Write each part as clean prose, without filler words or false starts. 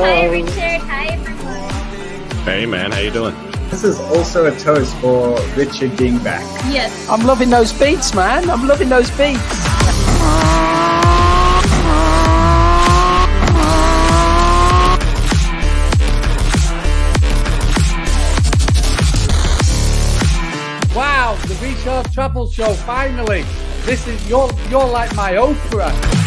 Hi, Richard. Hi, everyone. Hey, man. How you doing? This is also a toast for Richard being back. Yes. I'm loving those beats, man. I'm loving those beats. Wow, the V-Shore Travel Show, finally. This is, you're like my Oprah.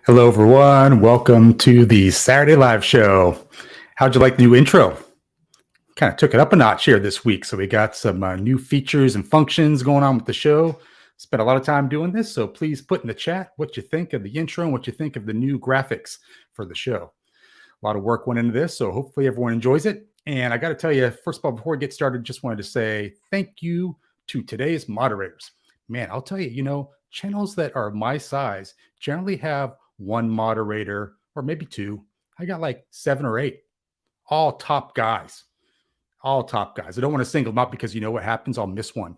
Hello, everyone. Welcome to the Saturday Live Show. How'd you like the new intro? Kind of took it up a notch here this week. So we got some new features and functions going on with the show. Spent a lot of time doing this. So please put in the chat what you think of the intro and what you think of the new graphics for the show. A lot of work went into this. So hopefully everyone enjoys it. And I got to tell you, first of all, before we get started, just wanted to say thank you to today's moderators. Man, I'll tell you, channels that are my size generally have one moderator or maybe two. I got like 7 or 8, all top guys. I don't want to single them out because you know what happens? I'll miss one.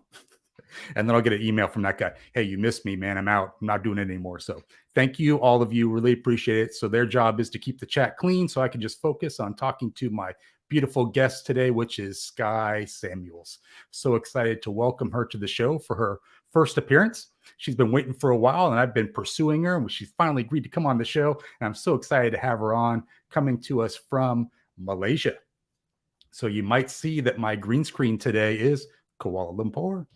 And then I'll get an email from that guy. Hey, you missed me, man. I'm out. I'm not doing it anymore. So thank you, all of you. Really appreciate it. So their job is to keep the chat clean so I can just focus on talking to my beautiful guest today, which is Skye Samuels. So excited to welcome her to the show for her first appearance. She's been waiting for a while, and I've been pursuing her, and she's finally agreed to come on the show. And I'm so excited to have her on, coming to us from Malaysia. So you might see that my green screen today is Kuala Lumpur.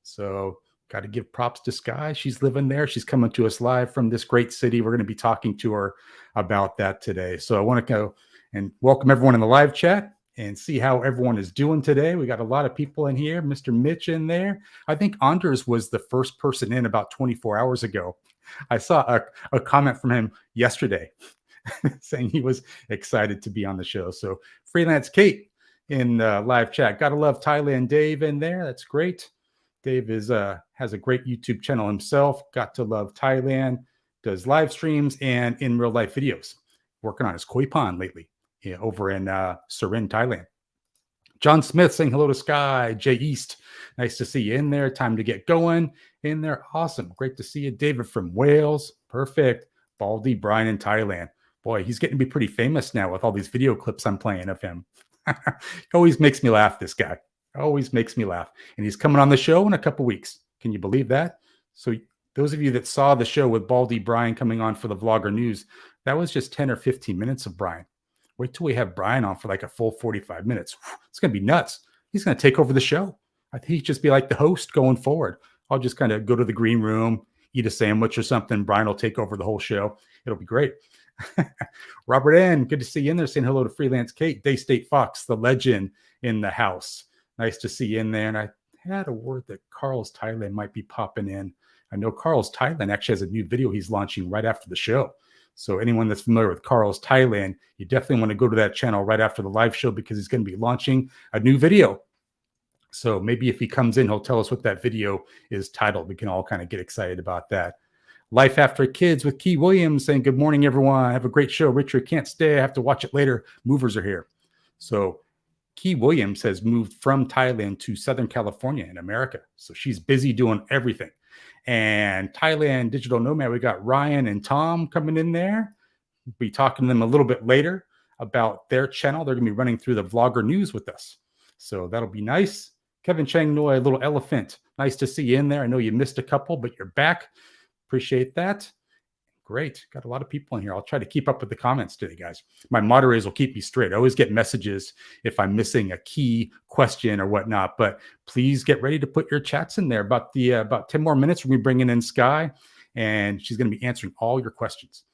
So got to give props to Skye. She's living there. She's coming to us live from this great city. We're going to be talking to her about that today. So I want to go and welcome everyone in the live chat and see how everyone is doing today. We got a lot of people in here. Mr. Mitch in there. I think Anders was the first person in about 24 hours ago. I saw a comment from him yesterday saying he was excited to be on the show. So Freelance Kate in live chat. Gotta love Thailand. Dave in there. That's great. Dave has a great YouTube channel himself. Got to love Thailand. Does live streams and in real life videos. Working on his koi pond lately. Yeah, over in Surin, Thailand. John Smith saying hello to Skye. Jay East, nice to see you in there. Time to get going in there. Awesome. Great to see you. David from Wales. Perfect. Baldy Brian in Thailand. Boy, he's getting to be pretty famous now with all these video clips I'm playing of him. Always makes me laugh, this guy. Always makes me laugh. And he's coming on the show in a couple weeks. Can you believe that? So those of you that saw the show with Baldy Brian coming on for the Vlogger News, that was just 10 or 15 minutes of Brian. Wait till we have Brian on for like a full 45 minutes. It's going to be nuts. He's going to take over the show. I think he'd just be like the host going forward. I'll just kind of go to the green room, eat a sandwich or something. Brian will take over the whole show. It'll be great. Robert N., good to see you in there. Saying hello to Freelance Kate. Daystate Fox, the legend in the house. Nice to see you in there. And I had a word that Carl's Thailand might be popping in. I know Carl's Thailand actually has a new video he's launching right after the show. So anyone that's familiar with Carl's Thailand, you definitely want to go to that channel right after the live show because he's going to be launching a new video. So maybe if he comes in, he'll tell us what that video is titled. We can all kind of get excited about that. Life After Kids with Key Williams saying, good morning, everyone. Have a great show. Richard, can't stay. I have to watch it later. Movers are here. So Key Williams has moved from Thailand to Southern California in America. So she's busy doing everything. And Thailand Digital Nomad, we got Ryan and Tom coming in there. We'll be talking to them a little bit later about their channel. They're going to be running through the Vlogger News with us. So that'll be nice. Kevin Chang Noi, Little Elephant. Nice to see you in there. I know you missed a couple, but you're back. Appreciate that. Great. Got a lot of people in here. I'll try to keep up with the comments today, guys. My moderators will keep me straight. I always get messages if I'm missing a key question or whatnot, but please get ready to put your chats in there. About 10 more minutes, we'll be bringing in Skye, and she's going to be answering all your questions,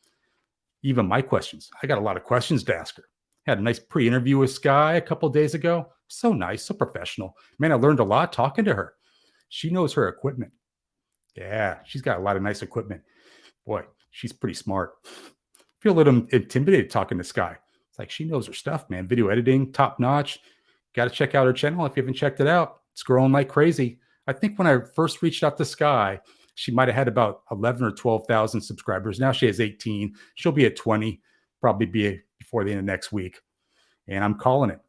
even my questions. I got a lot of questions to ask her. Had a nice pre-interview with Skye a couple days ago. So nice, so professional. Man, I learned a lot talking to her. She knows her equipment. Yeah, she's got a lot of nice equipment. Boy, she's pretty smart. Feel a little intimidated talking to Skye. It's like she knows her stuff, man. Video editing, top notch. Got to check out her channel if you haven't checked it out. It's growing like crazy. I think when I first reached out to Skye, she might have had about 11 or 12,000 subscribers. Now she has 18. She'll be at 20, probably be before the end of next week. And I'm calling it.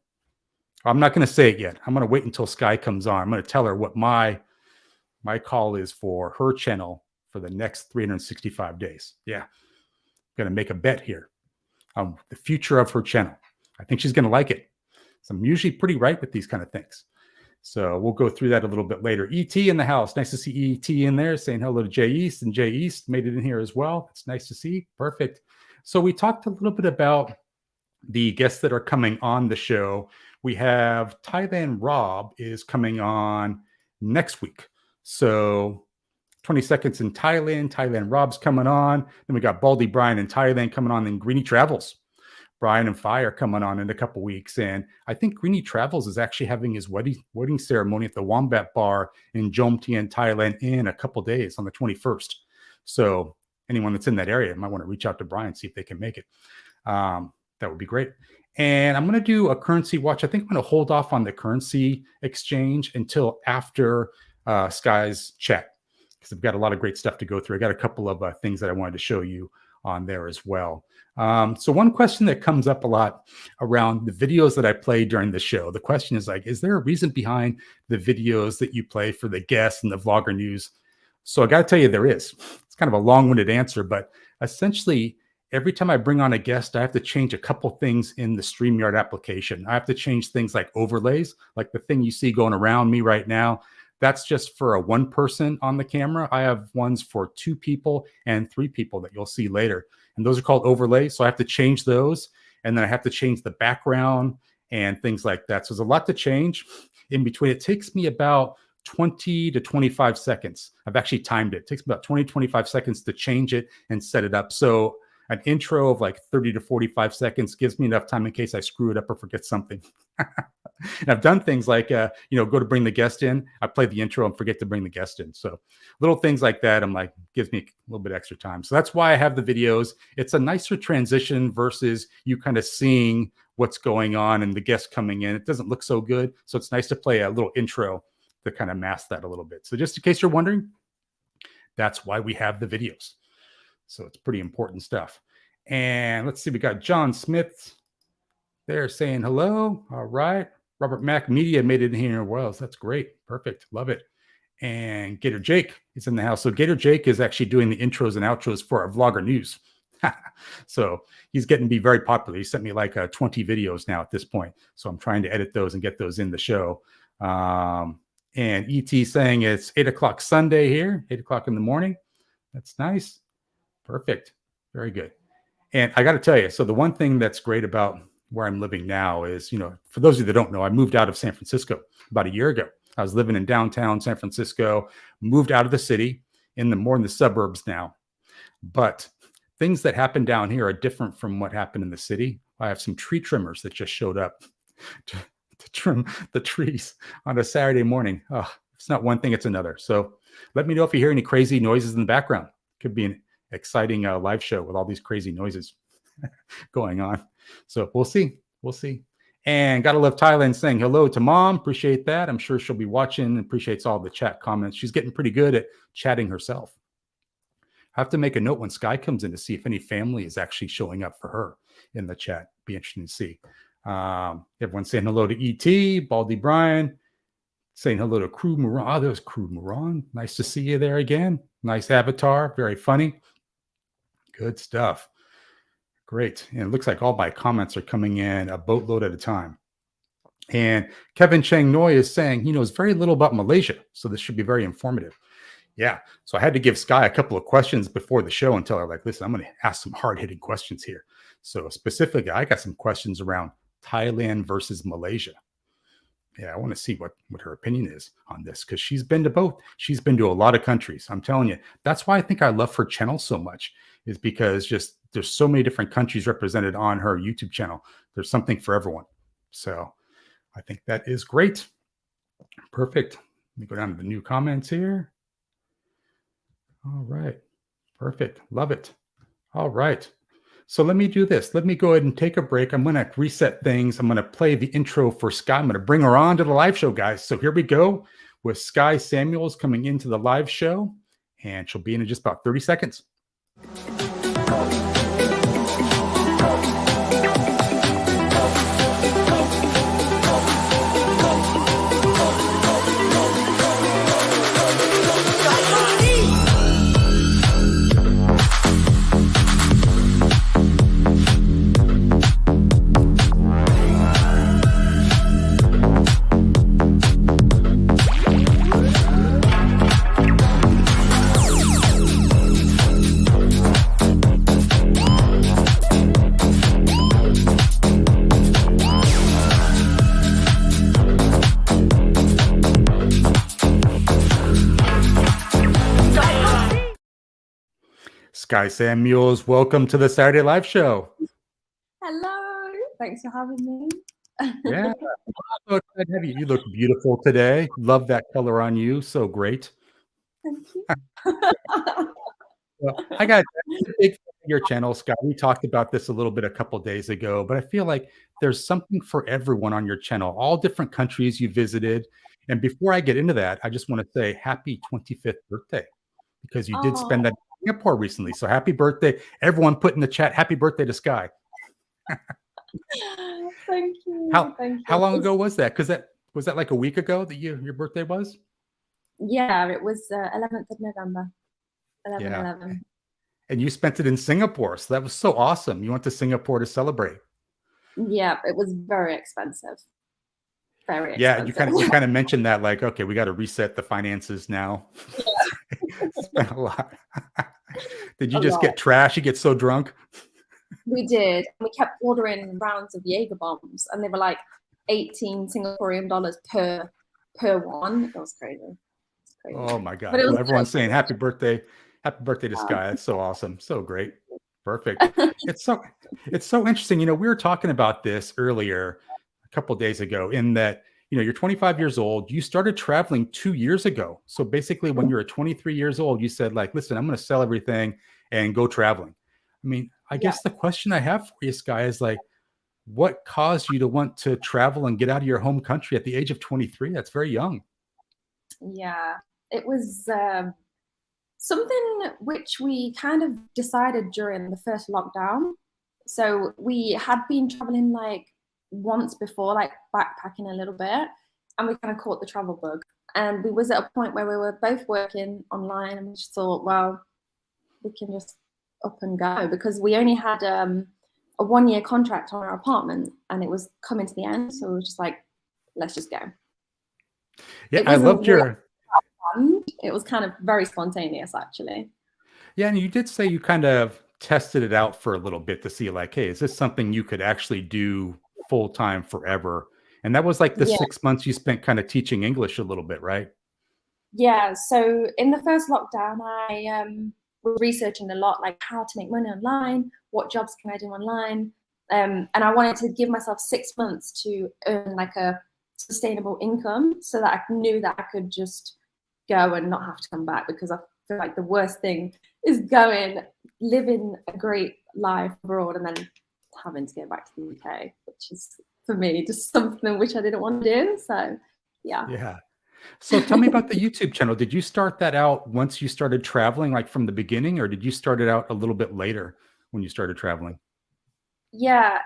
I'm not going to say it yet. I'm going to wait until Skye comes on. I'm going to tell her what my call is for her channel for the next 365 days. Yeah. I'm going to make a bet here on the future of her channel. I think she's going to like it. So I'm usually pretty right with these kind of things. So we'll go through that a little bit later. ET in the house. Nice to see ET in there saying hello to Jay East. And Jay East made it in here as well. It's nice to see. Perfect. So we talked a little bit about the guests that are coming on the show. We have Thailand Rob is coming on next week. So 20 seconds in Thailand. Thailand Rob's coming on. Then we got Baldy Brian in Thailand coming on. Then Greeny Travels. Brian and Fire coming on in a couple weeks. And I think Greeny Travels is actually having his wedding ceremony at the Wombat Bar in Jom Tien, Thailand in a couple days on the 21st. So anyone that's in that area might want to reach out to Brian, see if they can make it. That would be great. And I'm going to do a currency watch. I think I'm going to hold off on the currency exchange until after Skye's chat, because I've got a lot of great stuff to go through. I got a couple of things that I wanted to show you on there as well. So one question that comes up a lot around the videos that I play during the show, the question is like, is there a reason behind the videos that you play for the guests and the vlogger news? So I got to tell you, there is. It's kind of a long-winded answer, but essentially every time I bring on a guest, I have to change a couple things in the StreamYard application. I have to change things like overlays, like the thing you see going around me right now. That's just for a one person on the camera. I have ones for 2 people and 3 people that you'll see later. And those are called overlays. So I have to change those. And then I have to change the background and things like that. So there's a lot to change in between. It takes me about 20 to 25 seconds. I've actually timed it. It takes about 20, 25 seconds to change it and set it up. So an intro of like 30 to 45 seconds gives me enough time in case I screw it up or forget something. And I've done things like, go to bring the guest in. I play the intro and forget to bring the guest in. So little things like that, I'm like, gives me a little bit extra time. So that's why I have the videos. It's a nicer transition versus you kind of seeing what's going on and the guest coming in. It doesn't look so good. So it's nice to play a little intro to kind of mask that a little bit. So just in case you're wondering, that's why we have the videos. So it's pretty important stuff. And let's see, we got John Smith there saying hello. All right. Robert Mack Media made it in here. Well, that's great. Perfect. Love it. And Gator Jake is in the house. So Gator Jake is actually doing the intros and outros for our vlogger news. So he's getting to be very popular. He sent me like 20 videos now at this point. So I'm trying to edit those and get those in the show. And ET saying it's 8 o'clock Sunday here, 8 o'clock in the morning. That's nice. Perfect. Very good. And I got to tell you, so the one thing that's great about where I'm living now is, for those of you that don't know, I moved out of San Francisco about a year ago. I was living in downtown San Francisco, moved out of the city more in the suburbs now. But things that happen down here are different from what happened in the city. I have some tree trimmers that just showed up to trim the trees on a Saturday morning. Oh, it's not one thing, it's another. So let me know if you hear any crazy noises in the background. Could be an exciting live show with all these crazy noises going on. So we'll see. We'll see. And gotta love Thailand saying hello to mom. Appreciate that. I'm sure she'll be watching. Appreciates all the chat comments. She's getting pretty good at chatting herself. I have to make a note when Skye comes in to see if any family is actually showing up for her in the chat. Be interesting to see. Everyone's saying hello to ET, Baldy Brian, saying hello to Crew Moran. Oh, there's Crew Moran. Nice to see you there again. Nice avatar. Very funny. Good stuff. Great. And it looks like all my comments are coming in a boatload at a time. And Kevin Chang Noi is saying he knows very little about Malaysia, so this should be very informative. Yeah. So I had to give Skye a couple of questions before the show and tell her, like, listen, I'm going to ask some hard-hitting questions here. So specifically, I got some questions around Thailand versus Malaysia. Yeah, I want to see what her opinion is on this, because she's been to both. She's been to a lot of countries. I'm telling you, that's why I think I love her channel so much, is because just there's so many different countries represented on her YouTube channel. There's something for everyone. So I think that is great. Perfect. Let me go down to the new comments here. All right. Perfect. Love it. All right. So let me do this. Let me go ahead and take a break. I'm going to reset things. I'm going to play the intro for Skye. I'm going to bring her on to the live show, guys. So here we go with Skye Samuels coming into the live show, and she'll be in just about 30 seconds. Skye Samuels, welcome to the Saturday Live Show. Hello. Thanks for having me. Yeah, so glad to have you. You look beautiful today. Love that color on you. So great. Thank you. Well, I got a big fan of your channel, Skye. We talked about this a little bit a couple days ago, but I feel like there's something for everyone on your channel, all different countries you visited. And before I get into that, I just want to say happy 25th birthday, because you did spend that in Singapore recently. So happy birthday. Everyone put in the chat, happy birthday to Skye. Thank you. How long ago was that? Because was that like a week ago that your birthday was? Yeah, it was 11th of November. 11/11. And you spent it in Singapore. So that was so awesome. You went to Singapore to celebrate. Yeah, it was very expensive. Very expensive. Yeah, you kind of mentioned that, like, okay, we got to reset the finances now. Yeah. Spent a lot. Did you just get trash? You get so drunk? We did. We kept ordering rounds of Jaeger bombs, and they were like 18 Singaporean dollars per one. It was crazy. Oh my God. Well, everyone's saying happy birthday to Skye. That's so awesome. So great. Perfect. It's so interesting. You know, we were talking about this earlier a couple of days ago, in that, you know, you're 25 years old. You started traveling 2 years ago. So basically when you were 23 years old, you said, like, listen, I'm going to sell everything and go traveling. I mean, I guess the question I have for you, Skye, is like, what caused you to want to travel and get out of your home country at the age of 23? That's very young. Yeah, it was something which we kind of decided during the first lockdown. So we had been traveling like once before, like backpacking a little bit, and we kind of caught the travel bug. And we was at a point where we were both working online, and we just thought, well, we can just up and go, because we only had a 1-year contract on our apartment, and it was coming to the end. So we were just like, let's just go. Yeah, I loved your... It was kind of very spontaneous, actually. Yeah, and you did say you kind of tested it out for a little bit to see, like, hey, is this something you could actually do full time forever? And that was like the 6 months you spent kind of teaching English a little bit, right? Yeah. So in the first lockdown, I was researching a lot, like how to make money online, what jobs can I do online, and I wanted to give myself 6 months to earn like a sustainable income, so that I knew that I could just go and not have to come back, because I feel like the worst thing is living a great life abroad and then having to go back to the UK, which is for me just something which I didn't want to do. So yeah. So tell me about the YouTube channel. Did you start that out once you started traveling, like from the beginning, or did you start it out a little bit later when you started traveling? Yeah,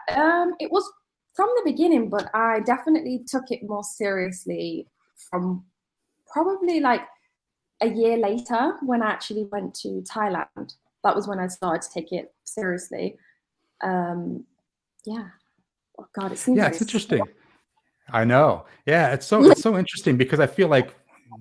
it was from the beginning, but I definitely took it more seriously from probably like a year later, when I actually went to Thailand. That was when I started to take it seriously. Oh God, it seems it's interesting. I know. Yeah, it's so interesting, because I feel like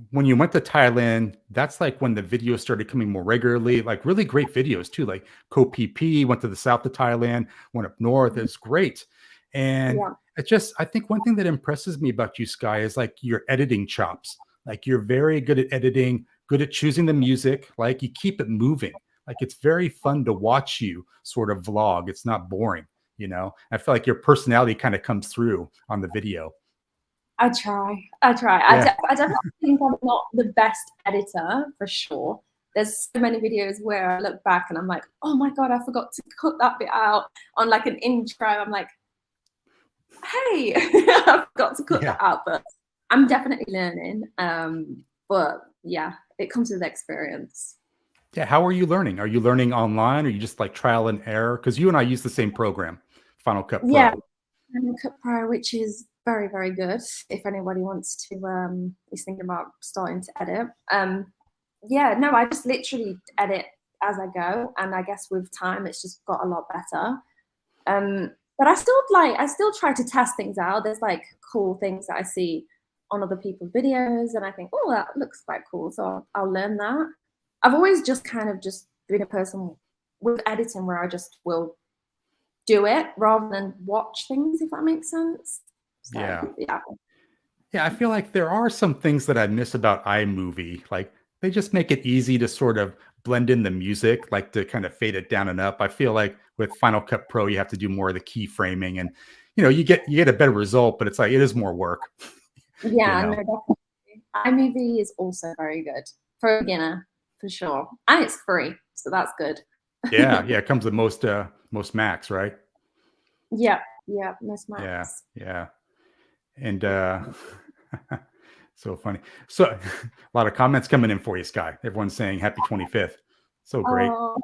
when you went to Thailand, that's like when the videos started coming more regularly, like really great videos too, like Ko PP, went to the south of Thailand, went up north. It's great. And I think one thing that impresses me about you, Skye, is like your editing chops. Like, you're very good at editing, good at choosing the music. Like, you keep it moving. Like, it's very fun to watch you sort of vlog. It's not boring, you know. I feel like your personality kind of comes through on the video. I try. Yeah. I definitely think I'm not the best editor, for sure. There's so many videos where I look back and I'm like, oh my God, I forgot to cut that bit out on like an intro. I'm like, hey, I forgot to cut that out, but I'm definitely learning. But yeah, it comes with experience. Yeah. How are you learning? Are you learning online, or you just like trial and error? Because you and I use the same program, Final Cut Pro. Yeah, Final Cut Pro, which is very, very good if anybody wants to is thinking about starting to edit. Yeah, no, I just literally edit as I go, and I guess with time it's just got a lot better. But I still try to test things out. There's like cool things that I see on other people's videos, and I think, oh, that looks quite cool, so I'll learn that. I've always just kind of just been a person with editing where I just will do it rather than watch things, if that makes sense. So, yeah, I feel like there are some things that I miss about iMovie. Like, they just make it easy to sort of blend in the music, like to kind of fade it down and up. I feel like with Final Cut Pro, you have to do more of the keyframing, and you know, you get a better result, but it's like it is more work. Yeah, you know? no, definitely. iMovie is also very good for a beginner, for sure, and it's free, so that's good. yeah, it comes with most Macs, right? Yeah, most Macs. Yeah, and so funny. So a lot of comments coming in for you, Skye. Everyone's saying happy 25th. So great. Oh,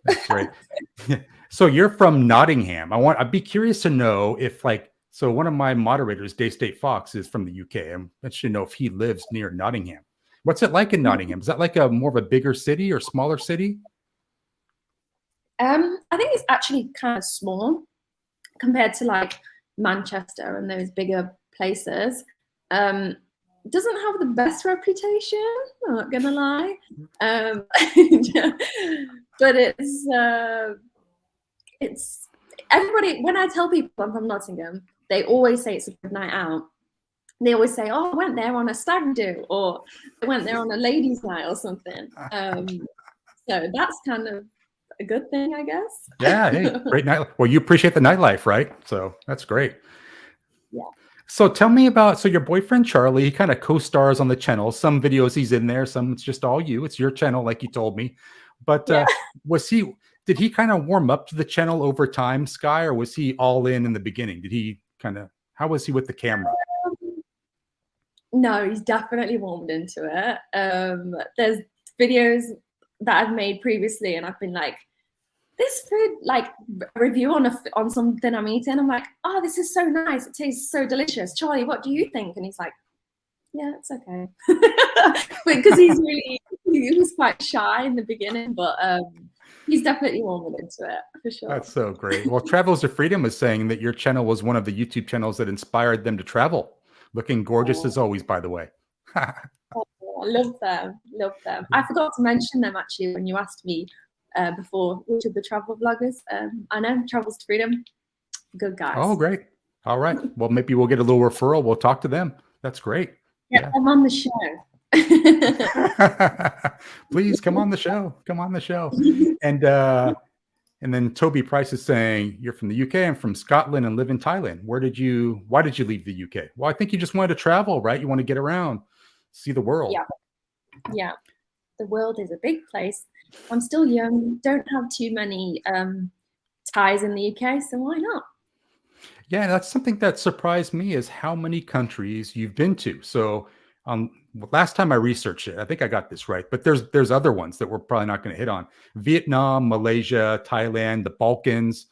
that's great. So you're from Nottingham. I'd be curious to know if, like, so one of my moderators, Day State Fox, is from the UK. I'm interested to know if he lives near Nottingham. What's it like in Nottingham? Is that like a more of a bigger city or smaller city? I think it's actually kind of small compared to like Manchester and those bigger places. Doesn't have the best reputation, I'm not gonna lie. But it's everybody, when I tell people I'm from Nottingham, they always say it's a good night out. They always say, oh, I went there on a stag do, or I went there on a ladies' night or something. So that's kind of a good thing, I guess. Yeah, hey, great night. Well, you appreciate the nightlife, right? So that's great. Yeah. So tell me about, so your boyfriend, Charlie, he kind of co-stars on the channel. Some videos he's in there, some it's just all you. It's your channel, like you told me. But did he kind of warm up to the channel over time, Skye, or was he all in the beginning? Did he how was he with the camera? No, he's definitely warmed into it. There's videos that I've made previously, and I've been like, this food, like a review on something I'm eating, I'm like, oh, this is so nice, it tastes so delicious. Charlie, what do you think? And he's like, yeah, it's okay. Because he was quite shy in the beginning, but he's definitely warmed into it, for sure. That's so great. Well, Travels to Freedom was saying that your channel was one of the YouTube channels that inspired them to travel. Looking gorgeous as always, by the way. Oh, I love them. I forgot to mention them actually when you asked me before, which of the travel vloggers. I know Travels to Freedom, good guys. Oh, great. All right. Well, maybe we'll get a little referral. We'll talk to them. That's great. Yeah, I'm on the show. Please come on the show. Come on the show. And then Toby Price is saying, you're from the UK. I'm from Scotland and live in Thailand. Why did you leave the UK? Well, I think you just wanted to travel, right? You want to get around, see the world. Yeah. The world is a big place. I'm still young, don't have too many ties in the UK, so why not? Yeah, that's something that surprised me, is how many countries you've been to. So last time I researched it, I think I got this right, but there's other ones that we're probably not going to hit on. Vietnam, Malaysia, Thailand, the Balkans,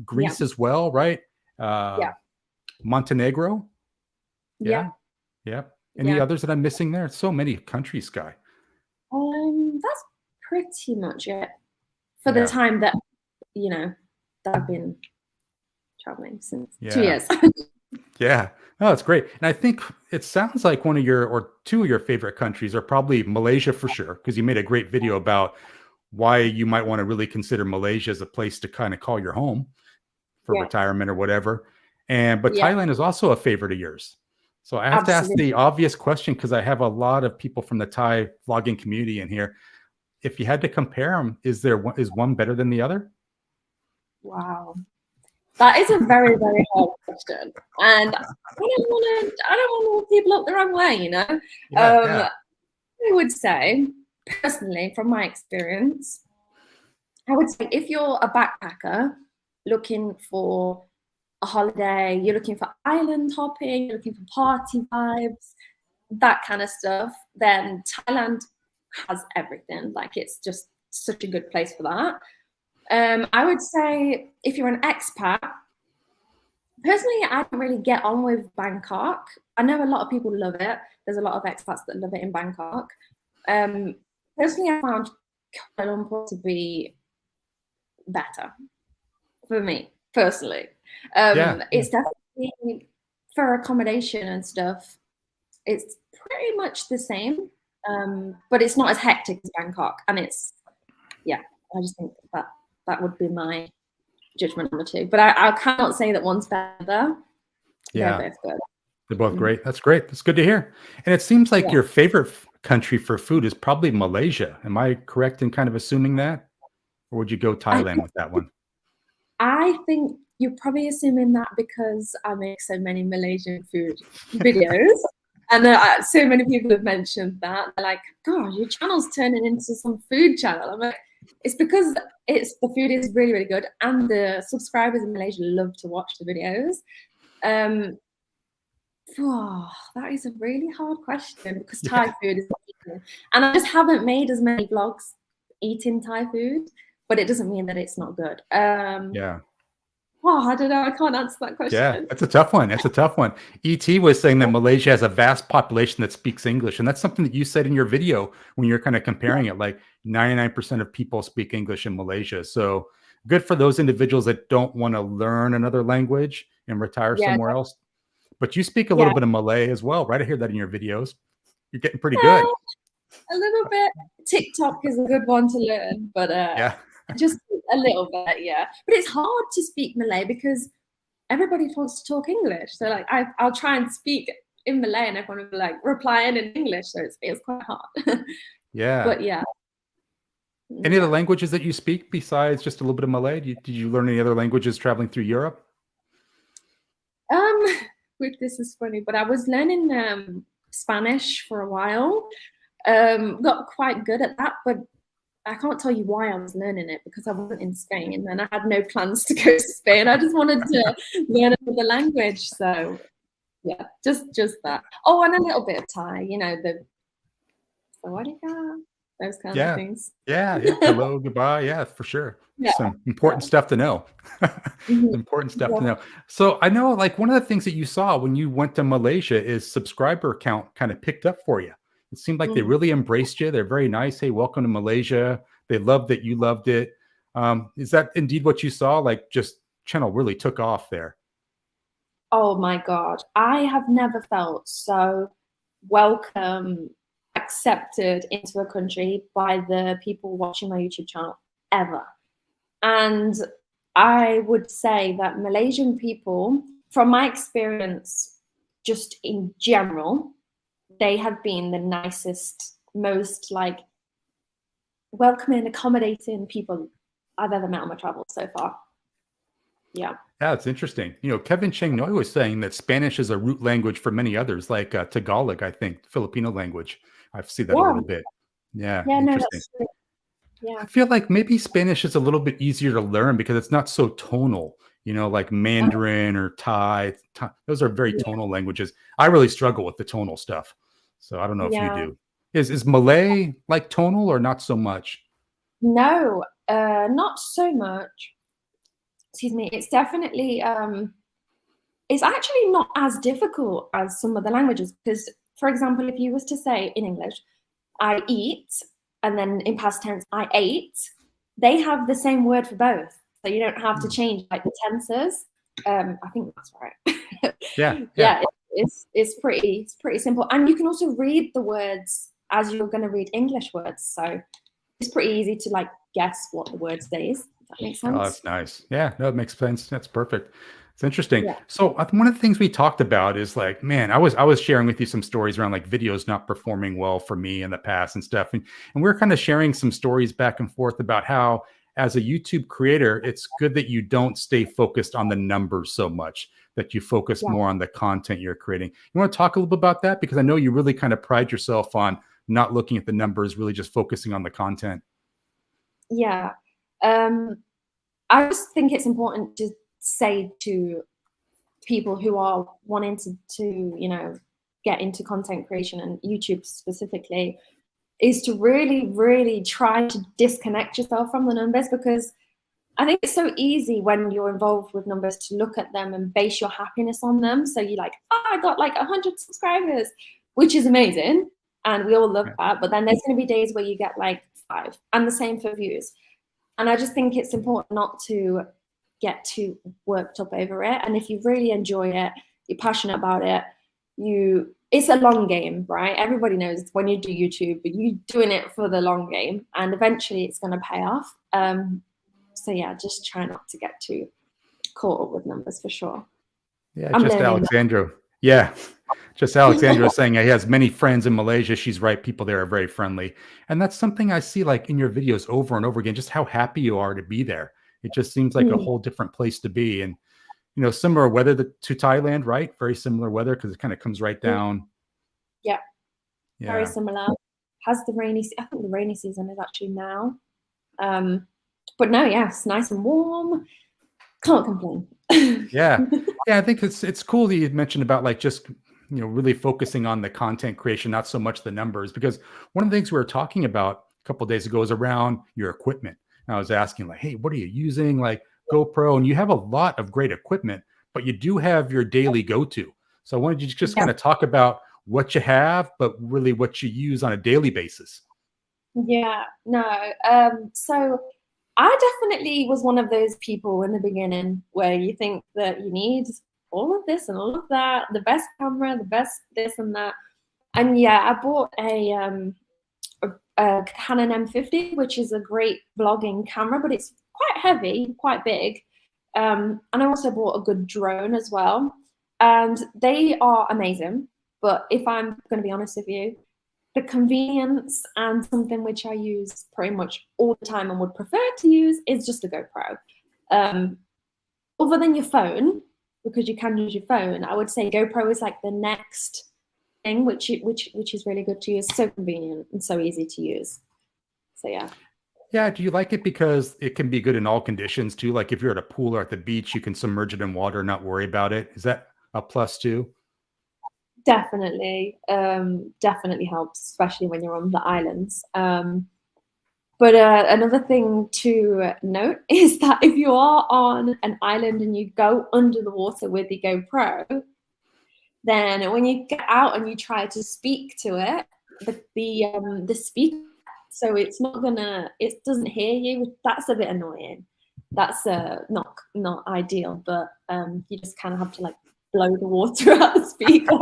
Greece as well, right? Montenegro. Yeah. Any others that I'm missing there? So many countries, Skye. That's pretty much it for the time that that I've been traveling since 2 years. Yeah. Oh, that's great. And I think it sounds like one of two of your favorite countries are probably Malaysia, for sure, because you made a great video about why you might want to really consider Malaysia as a place to kind of call your home for retirement or whatever. But Thailand is also a favorite of yours. So I have to ask the obvious question, because I have a lot of people from the Thai vlogging community in here. if you had to compare them, is one better than the other? Wow. That is a very, very hard question. And I don't want to walk people up the wrong way, you know? Yeah. I would say, personally, from my experience, I would say if you're a backpacker looking for a holiday, you're looking for island hopping, you're looking for party vibes, that kind of stuff, then Thailand has everything. Like, it's just such a good place for that. I would say if you're an expat, personally, I don't really get on with Bangkok. I know a lot of people love it. There's a lot of expats that love it in Bangkok. Personally, I found Kuala Lumpur to be better for me, personally. It's definitely, for accommodation and stuff, it's pretty much the same, but it's not as hectic as Bangkok. And it's, I just think that would be my judgment on the two. But I cannot say that one's better. Yeah. They're both good. They're both great. That's great. That's good to hear. And it seems like your favorite country for food is probably Malaysia. Am I correct in kind of assuming that? Or would you go Thailand with that one? I think you're probably assuming that because I make so many Malaysian food videos. And so many people have mentioned that. They're like, God, your channel's turning into some food channel. I'm like, it's because the food is really, really good. And the subscribers in Malaysia love to watch the videos. That is a really hard question because Thai food is eaten. And I just haven't made as many vlogs eating Thai food, but it doesn't mean that it's not good. I don't know. I can't answer that question. Yeah, that's a tough one. ET was saying that Malaysia has a vast population that speaks English. And that's something that you said in your video when you're kind of comparing it, like 99% of people speak English in Malaysia. So good for those individuals that don't want to learn another language and retire somewhere else. But you speak a little bit of Malay as well, right? I hear that in your videos. You're getting pretty good. A little bit. TikTok is a good one to learn, but just a little bit, But it's hard to speak Malay because everybody wants to talk English. So like I'll try and speak in Malay and everyone will be like replying in English. So it's quite hard. But Any other languages that you speak besides just a little bit of Malay? Did you learn any other languages traveling through Europe? This is funny, but I was learning Spanish for a while. Got quite good at that, but I can't tell you why I was learning it because I wasn't in Spain and I had no plans to go to Spain. I just wanted to learn another language. So just that. Oh, and a little bit of Thai, you know, the Sawadika, those kind of things. Hello, goodbye. Yeah, for sure. Some important stuff to know. Important stuff to know. So I know like one of the things that you saw when you went to Malaysia is subscriber count kind of picked up for you. It seemed like they really embraced you. They're very nice. Hey, welcome to Malaysia. They loved that you loved it. Is that indeed what you saw? Like just channel really took off there. Oh my God. I have never felt so welcome, accepted into a country by the people watching my YouTube channel ever. And I would say that Malaysian people, from my experience, just in general, they have been the nicest, most like welcoming, accommodating people I've ever met on my travels so far. Yeah, it's interesting. You know, Kevin Cheng Noi was saying that Spanish is a root language for many others, like Tagalog, I think, Filipino language. I've seen that a little bit. Yeah, no, that's true. Yeah. I feel like maybe Spanish is a little bit easier to learn because it's not so tonal, you know, like Mandarin or Thai. Those are very tonal languages. I really struggle with the tonal stuff. So I don't know if you do. Is Malay like tonal or not so much? No, not so much. Excuse me. It's definitely, it's actually not as difficult as some of the languages because, for example, if you was to say in English, I eat, and then in past tense, I ate, they have the same word for both. So you don't have to change like the tenses. I think that's right. Yeah. It's pretty simple. And you can also read the words as you're going to read English words. So it's pretty easy to like guess what the word says. If that makes sense. Oh, that's nice. Yeah, no, it makes sense. That's perfect. It's interesting. Yeah. So one of the things we talked about is like, man, I was sharing with you some stories around like videos not performing well for me in the past and stuff. And we we're kind of sharing some stories back and forth about how as a YouTube creator, it's good that you don't stay focused on the numbers so much, that you focus more on the content you're creating. You want to talk a little bit about that? Because I know you really kind of pride yourself on not looking at the numbers, really just focusing on the content. Yeah. I just think it's important to say to people who are wanting to you know, get into content creation and YouTube specifically, is to really, really try to disconnect yourself from the numbers, because I think it's so easy when you're involved with numbers to look at them and base your happiness on them. So you're like, oh, I got like 100 subscribers, which is amazing. And we all love that. But then there's going to be days where you get like 5, and the same for views. And I just think it's important not to get too worked up over it. And if you really enjoy it, you're passionate about it, it's a long game, right? Everybody knows when you do YouTube, but you're doing it for the long game, and eventually it's going to pay off. So yeah, just try not to get too caught up with numbers for sure. Yeah, just Alexandra. Yeah, just Alexandra saying he has many friends in Malaysia. She's right. People there are very friendly. And that's something I see like in your videos over and over again, just how happy you are to be there. It just seems like a whole different place to be. And, you know, similar weather to Thailand, right? Very similar weather because it kind of comes right down. Yeah, very similar. Has the rainy, I think the rainy season is actually now. But no, yes, nice and warm. Can't complain. Yeah. I think it's cool that you mentioned about like just, you know, really focusing on the content creation, not so much the numbers, because one of the things we were talking about a couple of days ago is around your equipment. And I was asking like, hey, what are you using? Like GoPro, and you have a lot of great equipment, but you do have your daily go-to. So I wanted you to just kind of talk about what you have, but really what you use on a daily basis. Yeah, no. So I definitely was one of those people in the beginning where you think that you need all of this and all of that, the best camera, the best this and that. And yeah, I bought a Canon M50, which is a great vlogging camera, but it's quite heavy, quite big. And I also bought a good drone as well. And they are amazing. But if I'm going to be honest with you, the convenience and something which I use pretty much all the time and would prefer to use is just a GoPro. Other than your phone, because you can use your phone, I would say GoPro is like the next thing, which is really good to use. So convenient and so easy to use. So yeah. Yeah. Do you like it because it can be good in all conditions too? Like if you're at a pool or at the beach, you can submerge it in water and not worry about it. Is that a plus too? Definitely, definitely helps, especially when you're on the islands. But another thing to note is that if you are on an island and you go under the water with the GoPro, then when you get out and you try to speak to it, the speaker, so it's not gonna, it doesn't hear you. That's a bit annoying. That's not ideal, but you just kind of have to like blow the water out the speaker.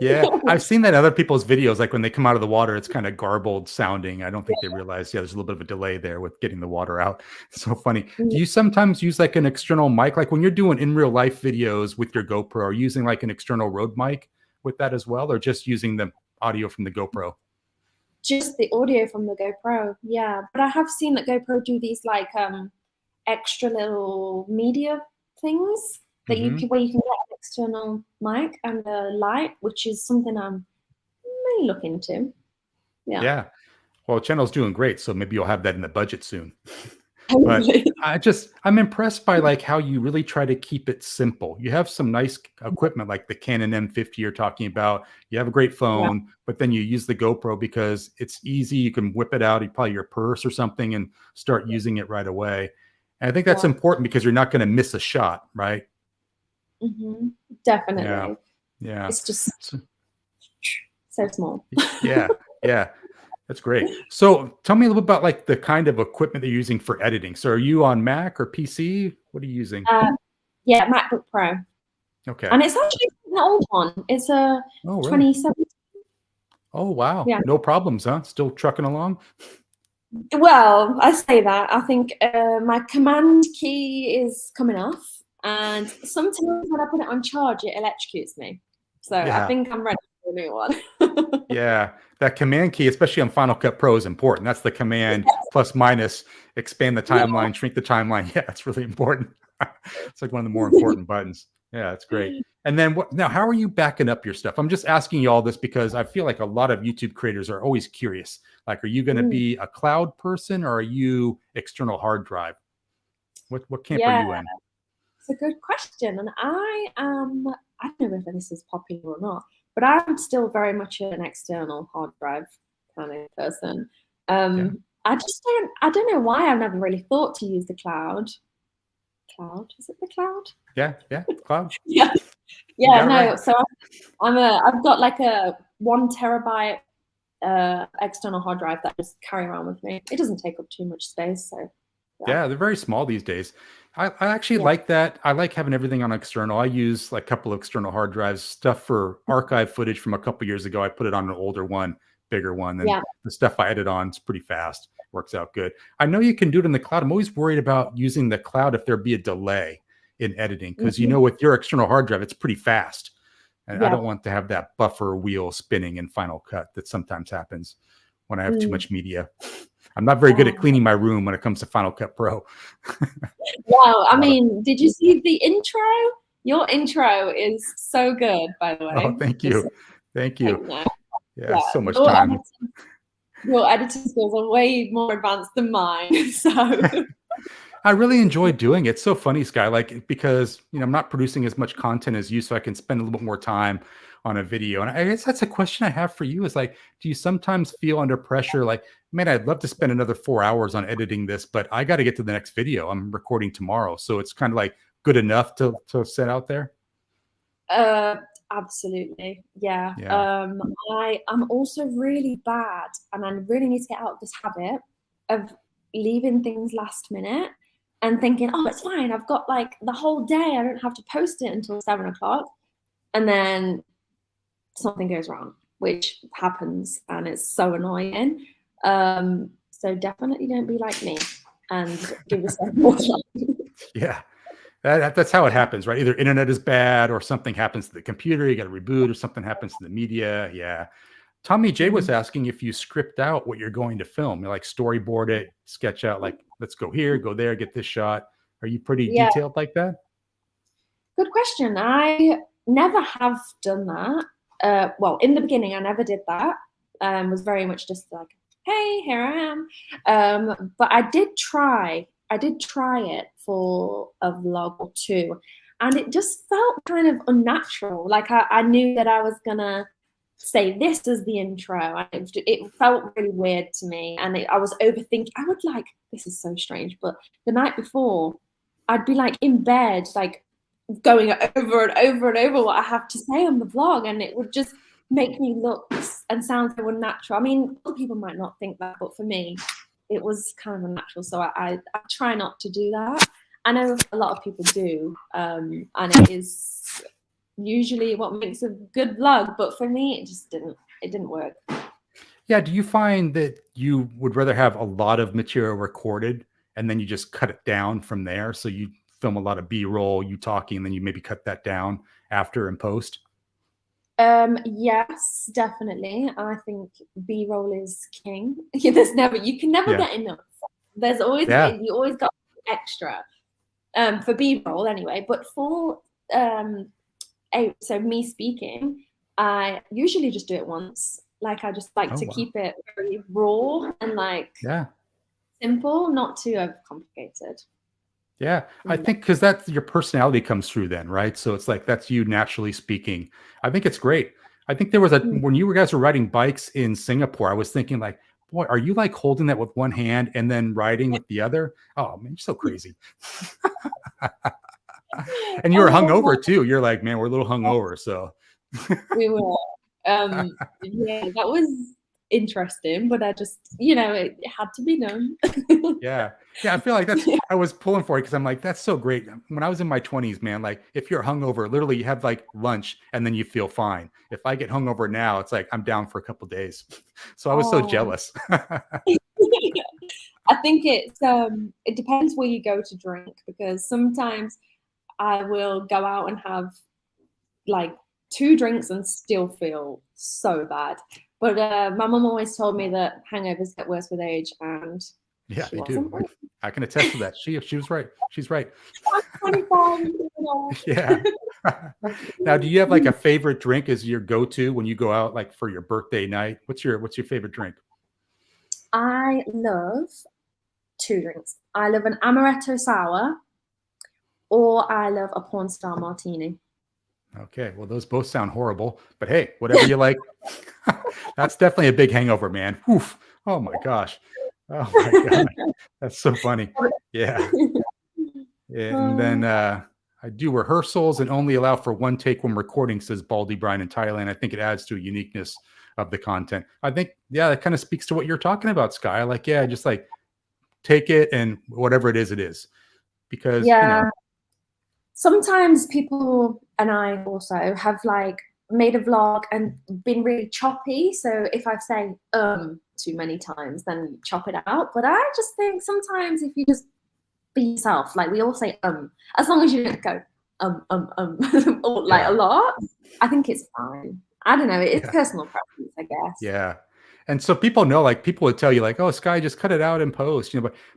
Yeah, I've seen that in other people's videos, like when they come out of the water, it's kind of garbled sounding. I don't think they realize, there's a little bit of a delay there with getting the water out. It's so funny. Do you sometimes use like an external mic? Like when you're doing in real life videos with your GoPro, are you using like an external Rode mic with that as well, or just using the audio from the GoPro? Just the audio from the GoPro, yeah. But I have seen that GoPro do these like extra little media things that where you can get an external mic and a light, which is something I'm may look into. Yeah. Well, channel's doing great, so maybe you'll have that in the budget soon. But I'm impressed by like how you really try to keep it simple. You have some nice equipment like the Canon M50 you're talking about. You have a great phone, but then you use the GoPro because it's easy. You can whip it out, probably your purse or something, and start using it right away. And I think that's important because you're not going to miss a shot, right? Definitely. Yeah. It's just so small. Yeah. That's great. So tell me a little bit about like the kind of equipment that you're using for editing. So are you on Mac or PC? What are you using? Yeah, MacBook Pro. Okay. And it's actually an old one. It's a 2017. Oh, wow. Yeah. No problems, huh? Still trucking along? Well, I say that. I think my command key is coming off. And sometimes when I put it on charge, it electrocutes me. So Yeah. I think I'm ready for a new one. Yeah, that command key, especially on Final Cut Pro, is important. That's the command plus minus, expand the timeline, shrink the timeline. Yeah, it's really important. It's like one of the more important buttons. Yeah, it's great. And then what now, how are you backing up your stuff? I'm just asking you all this because I feel like a lot of YouTube creators are always curious. Like, are you going to be a cloud person or are you external hard drive? What camp are you in? It's a good question. And I don't know whether this is popular or not, but I'm still very much an external hard drive kind of person. I don't know why I've never really thought to use the cloud. Cloud? Is it the cloud? Yeah, cloud. Yeah. No. Right. So I've got like a 1 terabyte external hard drive that I just carry around with me. It doesn't take up too much space. So yeah, they're very small these days. I actually like that. I like having everything on external. I use like a couple of external hard drives, stuff for archive footage from a couple years ago. I put it on an older one, bigger one. And the stuff I edit on is pretty fast. Works out good. I know you can do it in the cloud. I'm always worried about using the cloud if there be a delay in editing, because you know, with your external hard drive, it's pretty fast. And I don't want to have that buffer wheel spinning in Final Cut that sometimes happens when I have too much media. I'm not very good at cleaning my room when it comes to Final Cut Pro. Wow. I mean, did you see the intro? Your intro is so good, by the way. Oh, thank you. Thank you. Yeah, so much your time. Your editing skills are way more advanced than mine. So I really enjoy doing it. It's so funny, Skye, like, because, you know, I'm not producing as much content as you, so I can spend a little bit more time on a video. And I guess that's a question I have for you is like, do you sometimes feel under pressure? Like, man, I'd love to spend another 4 hours on editing this, but I got to get to the next video. I'm recording tomorrow. So it's kind of like good enough to set out there. Absolutely. Yeah. I'm also really bad, and I really need to get out of this habit of leaving things last minute and thinking, oh, it's fine. I've got like the whole day. I don't have to post it until 7 o'clock. And then something goes wrong, which happens, and it's so annoying. So definitely don't be like me and give yourself more time. Yeah. That's how it happens, right? Either internet is bad or something happens to the computer. You got to reboot, or something happens to the media. Yeah. Tommy J was asking if you script out what you're going to film. You like storyboard it, sketch out, like, let's go here, go there, get this shot. Are you pretty detailed like that? Good question. I never have done that. Well, in the beginning, I never did that. Was very much just like, hey, here I am. But I did try it for a vlog or two, and it just felt kind of unnatural. Like I knew that I was gonna say this as the intro, and it felt really weird to me, and I was overthinking. I would like, this is so strange, but the night before I'd be like in bed, like going over and over and over what I have to say on the vlog, and it would just make me look and sound so unnatural. I mean, other people might not think that, but for me, it was kind of unnatural. So I try not to do that. I know a lot of people do, and it is usually what makes a good vlog. But for me, it didn't work. Yeah. Do you find that you would rather have a lot of material recorded and then you just cut it down from there? So you film a lot of B-roll, you talking, and then you maybe cut that down after in post? Yes, definitely. I think B-roll is king. You can never get enough. There's always, you always got extra, for B-roll anyway. But for, so me speaking, I usually just do it once. Like, I just like to keep it very raw and like simple, not too overcomplicated. Yeah, I think because that's your personality comes through then, right? So it's like that's you naturally speaking. I think it's great. I think there was when you guys were riding bikes in Singapore, I was thinking like, boy, are you like holding that with one hand and then riding with the other? Oh man, you're so crazy. And you were hungover too. You're like, man, we're a little hungover. So we were. Yeah, that was interesting, but I just, it had to be done. Yeah, I feel like that's I was pulling for it because I'm like, that's so great. When I was in my 20s, man, like if you're hungover, literally you have like lunch and then you feel fine. If I get hungover now, it's like I'm down for a couple of days. So I was so jealous. I think it depends where you go to drink, because sometimes I will go out and have like 2 drinks and still feel so bad. But my mum always told me that hangovers get worse with age, and Yeah, she they wasn't do. wrong. I can attest to that. She was right. She's right. I'm 25. You know. Yeah. Now, do you have like a favorite drink as your go-to when you go out, like for your birthday night? What's your favorite drink? I love 2 drinks. I love an amaretto sour, or I love a porn star martini. Okay, well, those both sound horrible, but hey, whatever you like. That's definitely a big hangover, man. Oof. Oh my gosh. Oh my God. That's so funny. Yeah. And then I do rehearsals and only allow for 1 take when recording, says Baldy Brian in Thailand. I think it adds to a uniqueness of the content. I think, yeah, that kind of speaks to what you're talking about, Skye. Like, yeah, just like take it and whatever it is. Because, yeah. Sometimes people, and I also, have like made a vlog and been really choppy. So if I say too many times, then chop it out. But I just think sometimes if you just be yourself, like we all say as long as you don't go or like a lot, I think it's fine. I don't know, it's personal preference, I guess. Yeah. And so people know, like people would tell you like, oh, Skye, just cut it out in post,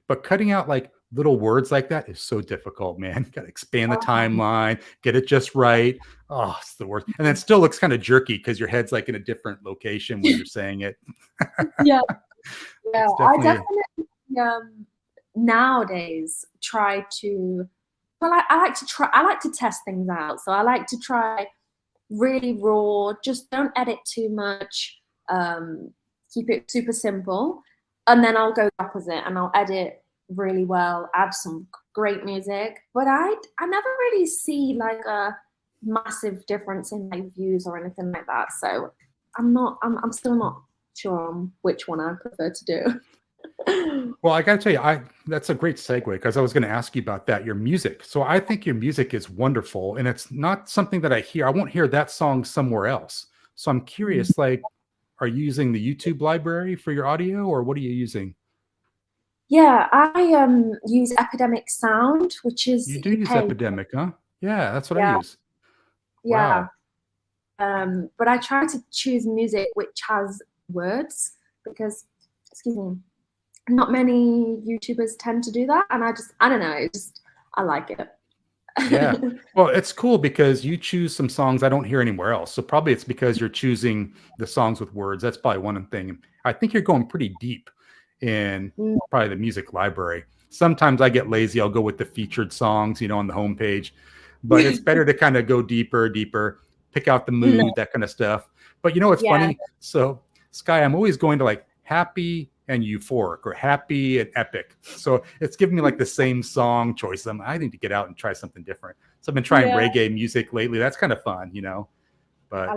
but cutting out like little words like that is so difficult, man. You got to expand the timeline, get it just right. Oh, it's the worst. And then it still looks kind of jerky because your head's like in a different location when you're saying it. Yeah. I definitely nowadays try to, well, I like to test things out. So I like to try really raw, just don't edit too much, keep it super simple, and then I'll go the opposite and I'll edit really well, add some great music. But I never really see like a massive difference in like views or anything like that. So I'm still not sure on which one I prefer to do. Well, I got to tell you, that's a great segue because I was going to ask you about that, your music. So I think your music is wonderful, and it's not something that I hear. I won't hear that song somewhere else. So I'm curious, like, are you using the YouTube library for your audio, or what are you using? Yeah, I use Epidemic Sound, which is you do use Epidemic, huh? Yeah, that's what I use. Yeah. Wow. But I try to choose music which has words because, excuse me, not many YouTubers tend to do that, and I don't know, I like it. Yeah. Well, it's cool because you choose some songs I don't hear anywhere else. So probably it's because you're choosing the songs with words. That's probably one thing. I think you're going pretty deep in probably the music library. Sometimes I get lazy. I'll go with the featured songs, on the homepage, but it's better to kind of go deeper, pick out the mood, that kind of stuff. But what's funny? So Skye, I'm always going to like happy and euphoric or happy and epic. So it's giving me like the same song choice. I need to get out and try something different. So I've been trying reggae music lately. That's kind of fun, but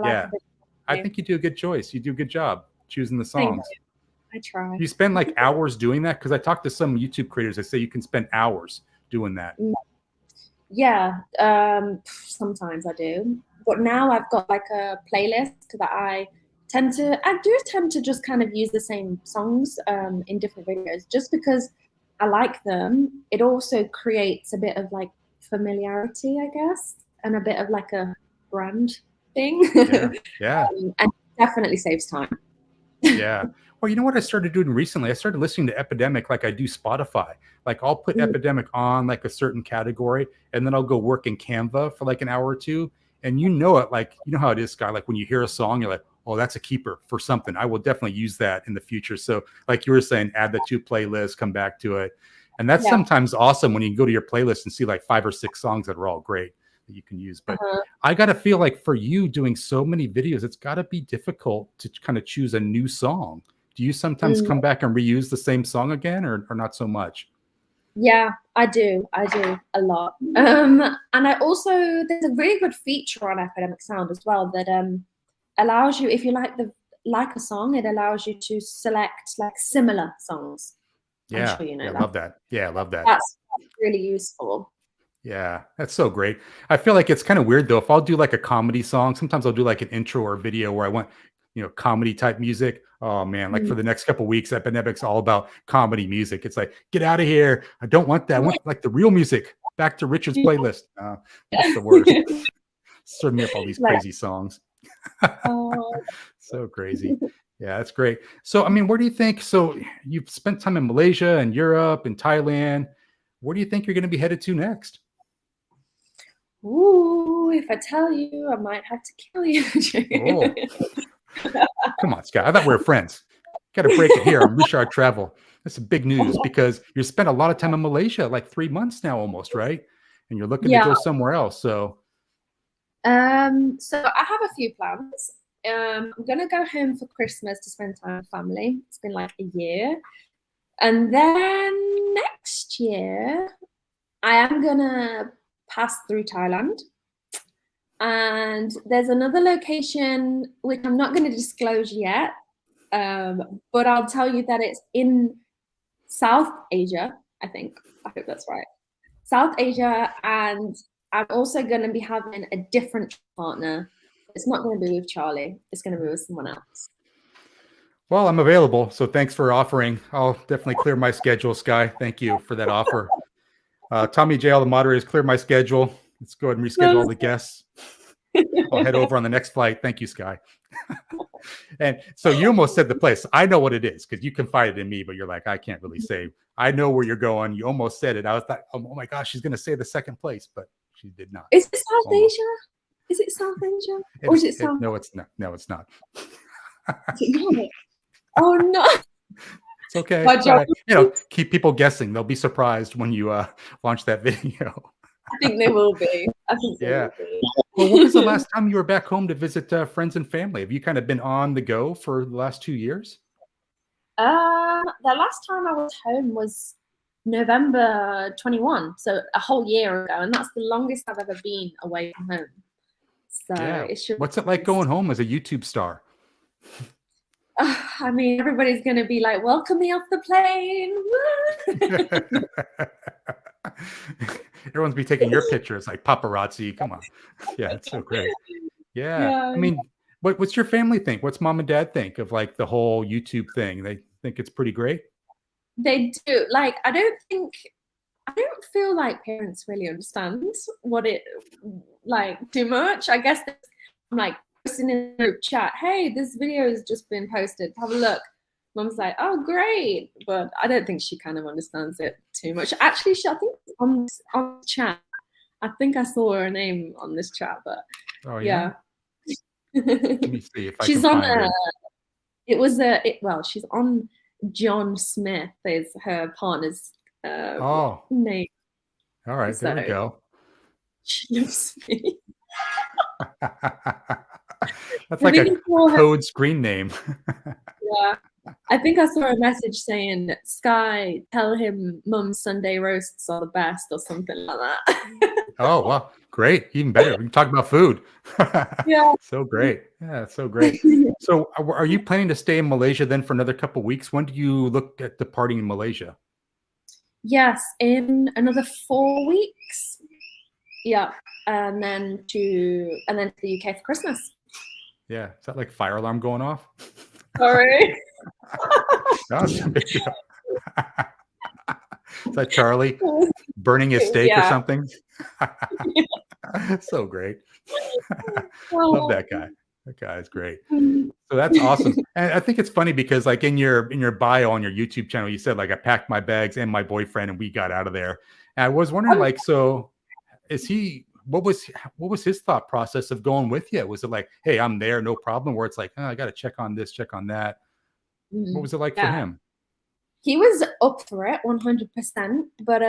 I think you do a good choice. You do a good job choosing the songs. I try. You spend like hours doing that? Because I talked to some YouTube creators. They say you can spend hours doing that. Yeah, sometimes I do. But now I've got like a playlist that I do tend to just kind of use the same songs in different videos just because I like them. It also creates a bit of like familiarity, I guess, and a bit of like a brand thing. Yeah. And definitely saves time. Yeah. Well, you know what I started doing recently? I started listening to Epidemic like I do Spotify. Like I'll put Epidemic on like a certain category, and then I'll go work in Canva for like an hour or two. And it, like, how it is, Skye, like when you hear a song, you're like, oh, that's a keeper for something. I will definitely use that in the future. So like you were saying, add that to playlist, come back to it. And that's sometimes awesome when you go to your playlist and see like 5 or 6 songs that are all great that you can use. But I got to feel like for you doing so many videos, it's got to be difficult to kind of choose a new song. Do you sometimes come back and reuse the same song again or not so much? Yeah, I do a lot. And I also, there's a really good feature on Epidemic Sound as well that allows you, if you like a song, it allows you to select like similar songs. Yeah, I'm sure you know that. Love that. Yeah, I love that. That's really useful. Yeah, that's so great. I feel like it's kind of weird though. If I'll do like a comedy song, sometimes I'll do like an intro or a video where I want, comedy type music. Oh man, like for the next couple of weeks, Epidemic's all about comedy music. It's like, get out of here. I don't want that. I want like the real music. back to Richard's playlist. That's the worst. Serve me up all these crazy songs. So crazy. Yeah, that's great. So, I mean, where do you think? So, you've spent time in Malaysia and Europe and Thailand. Where do you think you're going to be headed to next? Ooh, if I tell you, I might have to kill you. Come on, Skye. I thought we were friends. Got to break it here on Richard Travel. That's big news because you spent a lot of time in Malaysia, like 3 months now almost, right? And you're looking to go somewhere else. So I have a few plans. I'm gonna go home for Christmas to spend time with family. It's been like a year. And then next year, I am gonna pass through Thailand. And there's another location which I'm not going to disclose yet, but I'll tell you that it's in South Asia, I think. I hope that's right. South Asia, and I'm also going to be having a different partner. It's not going to be with Charlie. It's going to be with someone else. Well, I'm available, so thanks for offering. I'll definitely clear my schedule, Skye. Thank you for that offer. Tommy J, all the moderators, clear my schedule. Let's go ahead and reschedule all the guests. I'll head over on the next flight. Thank you, Skye. And so you almost said the place. I know what it is because you confided in me, but you're like, I can't really say. I know where you're going. You almost said it. I was like, oh my gosh, she's going to say the second place, but she did not. Is it South Asia? Is it South Asia? Or is it South? No, it's not. No, it's not. Oh, no. It's okay. Right. You know, keep people guessing. They'll be surprised when you launch that video. I think they will be. I think they will be. Well, when was the last time you were back home to visit friends and family? Have you kind of been on the go for the last 2 years? The last time I was home was November 21, so a whole year ago, and that's the longest I've ever been away from home. So it should. What's it like going home as a YouTube star? I mean, everybody's going to be like, welcome me off the plane. Everyone's be taking your pictures like paparazzi. Come on. Yeah, it's so great. Yeah. I mean, what's your family think? What's mom and dad think of like the whole YouTube thing? They think it's pretty great? They do. Like, I don't feel like parents really understand what it, like, too much. I guess I'm like, posting in the group chat, hey, this video has just been posted, have a look. Mom's like, oh, great. But I don't think she kind of understands it too much. Actually, I think on the chat, I think I saw her name on this chat, but yeah. Let me see if I she's can on find it. Well, she's on John Smith, is her partner's name. All right, so, there we go. She loves me. That's like a code screen name. Yeah. I think I saw a message saying, Skye, tell him Mum's Sunday roasts are the best or something like that. Oh, well, great. Even better. We can talk about food. Yeah. So great. Yeah, so great. So are you planning to stay in Malaysia then for another couple of weeks? When do you look at departing in Malaysia? Yes, in another 4 weeks. Yeah. And then to the UK for Christmas. Yeah. Is that like fire alarm going off? Sorry. Is that Charlie burning his steak or something? So great. Love that guy. That guy is great. So that's awesome. And I think it's funny because like in your bio on your YouTube channel, you said like I packed my bags and my boyfriend and we got out of there. And I was wondering like, so what was his thought process of going with you? Was it like, hey, I'm there, no problem? Where it's like, oh, I got to check on this, check on that. What was it like for him? He was up for it 100%, but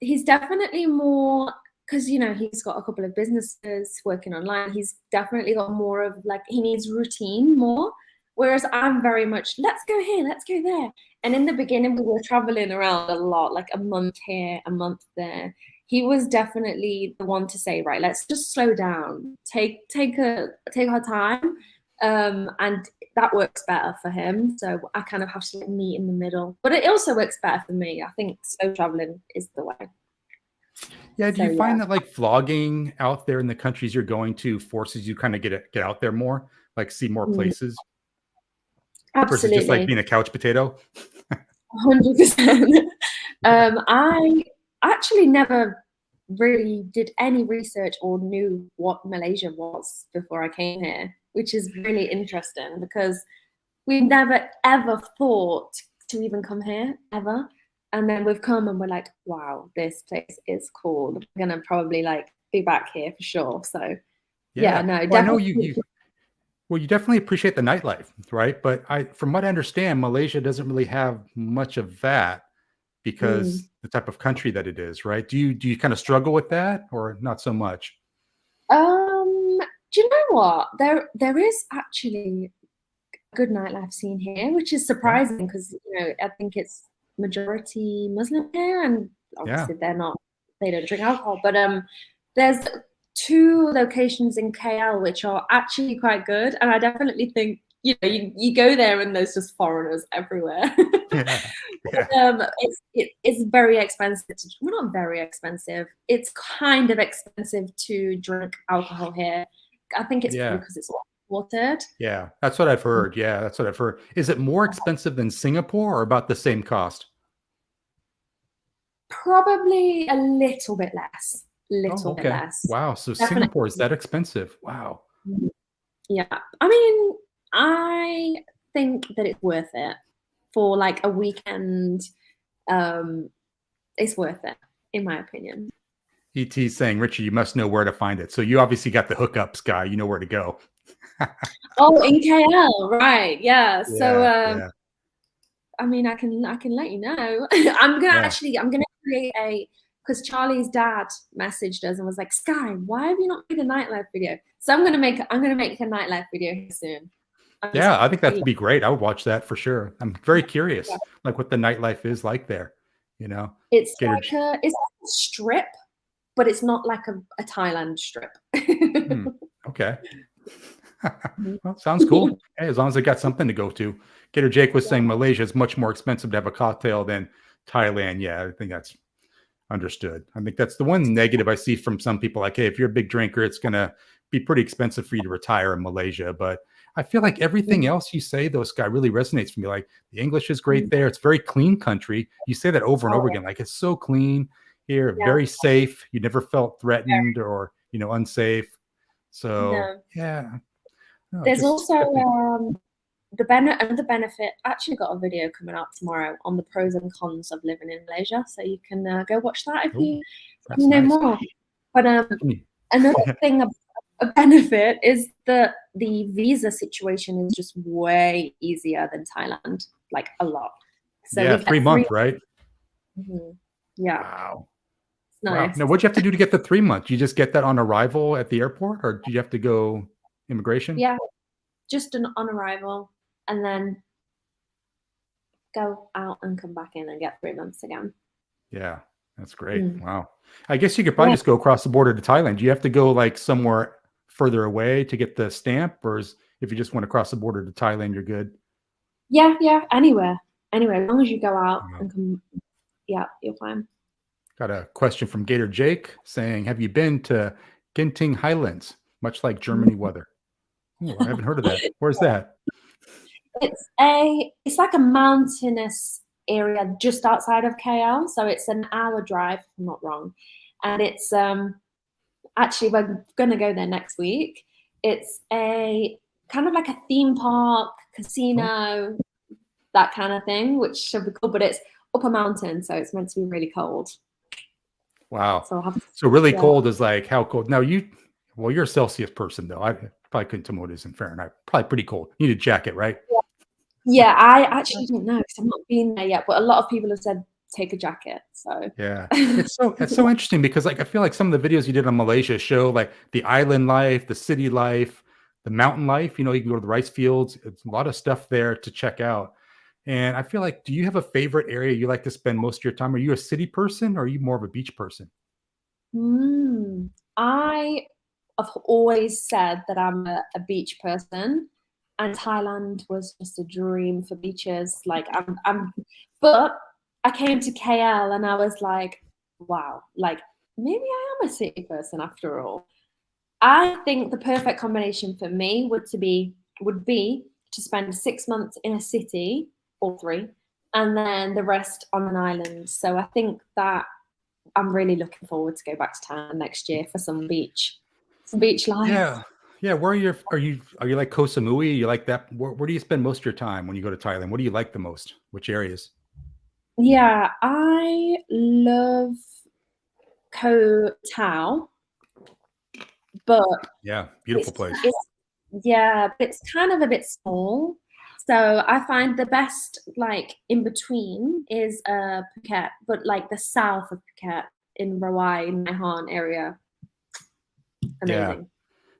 he's definitely more, because he's got a couple of businesses working online. He's definitely got more of like, he needs routine more, whereas I'm very much, let's go here, let's go there. And in the beginning, we were traveling around a lot, like a month here, a month there. He was definitely the one to say, right, let's just slow down, take our time, and that works better for him. So I kind of have to like meet in the middle, but it also works better for me. I think slow traveling is the way. Yeah. Do you find that like vlogging out there in the countries you're going to forces you kind of get out there more, like see more places? Absolutely. Versus just like being a couch potato? 100%. I actually never really did any research or knew what Malaysia was before I came here, which is really interesting because we never ever thought to even come here ever. And then we've come and we're like, wow, this place is cool. We're gonna probably like be back here for sure. So yeah, no, well, definitely. I know you definitely appreciate the nightlife, right? But from what I understand, Malaysia doesn't really have much of that because the type of country that it is, right? Do you kind of struggle with that or not so much? Do you know what? There is actually a good nightlife scene here, which is surprising because I think it's majority Muslim here, and obviously they don't drink alcohol. But there's 2 locations in KL which are actually quite good, and I definitely think you go there and there's just foreigners everywhere. It's very expensive. Well, not very expensive. It's kind of expensive to drink alcohol here. I think it's because it's watered. Yeah, that's what I've heard. Yeah, that's what I've heard. Is it more expensive than Singapore or about the same cost? Probably a little bit less. Bit less. Wow. So Definitely. Singapore is that expensive? Wow. Yeah. I mean, I think that it's worth it for like a weekend. It's worth it, in my opinion. ET's saying, Richard, you must know where to find it. So you obviously got the hookups, Skye. You know where to go. Oh, in KL, right? Yeah. So, I mean, I can let you know. I'm gonna create because Charlie's dad messaged us and was like, Skye, why have you not made a nightlife video? So I'm gonna make a nightlife video soon. I think that'd be great. I would watch that for sure. I'm very curious, like what the nightlife is like there. It's like a strip, but it's not like a Thailand strip. Okay. Well, sounds cool. Hey, as long as they got something to go to. Gator Jake was saying Malaysia is much more expensive to have a cocktail than Thailand. Yeah, I think that's understood. I think that's the one negative I see from some people. Like, hey, if you're a big drinker, it's going to be pretty expensive for you to retire in Malaysia. But I feel like everything else you say, though, Skye, really resonates for me. Like the English is great there. It's a very clean country. You say that over and over again. Like it's so clean here, very safe. You never felt threatened or, unsafe. So, No, there's also the benefit. I actually got a video coming out tomorrow on the pros and cons of living in Malaysia. So you can go watch that if you know more. But another thing, a benefit is that the visa situation is just way easier than Thailand, like a lot. So 3 months, right? Yeah. Wow. Nice. Wow. Now, what'd you have to do to get the 3 months? You just get that on arrival at the airport, or do you have to go immigration? Yeah, just on arrival, and then go out and come back in and get 3 months again. Yeah, that's great. Wow. I guess you could probably just go across the border to Thailand. Do you have to go like somewhere further away to get the stamp, or if you just went across the border to Thailand, you're good? Yeah, anywhere, as long as you go out and come. Yeah, you're fine. Got a question from Gator Jake saying, have you been to Genting Highlands, much like Germany weather? Oh, I haven't heard of that. Where's that? It's like a mountainous area just outside of KL, so it's an hour drive, if I'm not wrong. And it's actually we're gonna go there next week. It's a kind of like a theme park, casino, that kind of thing, which should be cool, but it's up a mountain, so it's meant to be really cold. Wow. So really cold is like how cold? Now you're a Celsius person though. I probably couldn't tell what it is in Fahrenheit. Probably pretty cold. You need a jacket, right? Yeah, I actually don't know because I've not been there yet, but a lot of people have said take a jacket. So yeah, it's so interesting because like I feel like some of the videos you did on Malaysia show like the island life, the city life, the mountain life. You can go to the rice fields. It's a lot of stuff there to check out. And I feel like, do you have a favorite area you like to spend most of your time? Are you a city person or are you more of a beach person? I have always said that I'm a beach person, and Thailand was just a dream for beaches. Like but I came to KL and I was like, wow, like maybe I am a city person after all. I think the perfect combination for me would be to spend 6 months in a city, or 3, and then the rest on an island. So I think that I'm really looking forward to go back to Thailand next year for some beach life. Yeah. Where are you like Koh Samui? You like that? Where do you spend most of your time when you go to Thailand? What do you like the most? Which areas? Yeah, I love Koh Tao, but Yeah, beautiful place. but it's kind of a bit small. So I find the best like in between is Phuket, but like the south of Phuket in Rawai, Naihan area. Amazing.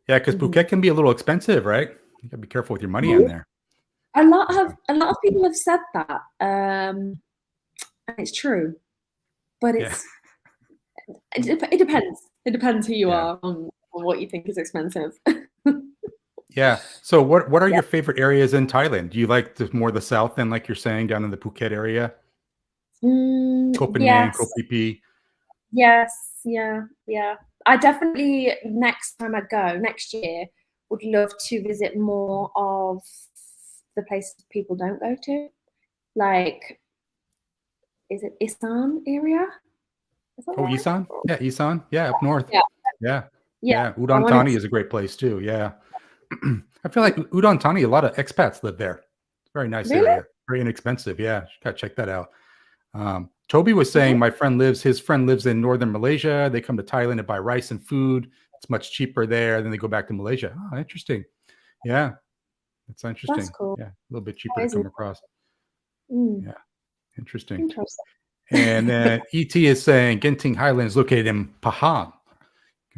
Yeah, because Phuket can be a little expensive, right? You gotta be careful with your money in there. A lot of people have said that, and it's true, but it depends. It depends who you are on what you think is expensive. Yeah. So what are your favorite areas in Thailand? Do you like more the south than like you're saying down in the Phuket area? Koh Phangan, Koh Phi Phi. Yes. Yeah. I definitely next time I go next year would love to visit more of the places people don't go to, like is it Isan area? Oh, Isan? Yeah, Isan. Yeah, up north. Yeah. Udon Thani is a great place too. Yeah. I feel like Udon Thani, a lot of expats live there. It's a very nice area. Very inexpensive. Yeah. Gotta check that out. Toby was saying his friend lives in northern Malaysia. They come to Thailand to buy rice and food. It's much cheaper there. Then they go back to Malaysia. Oh, interesting. Yeah. That's interesting. That's cool. Yeah. A little bit cheaper to come across. Yeah. Interesting. And then ET is saying Genting Highland is located in Pahang.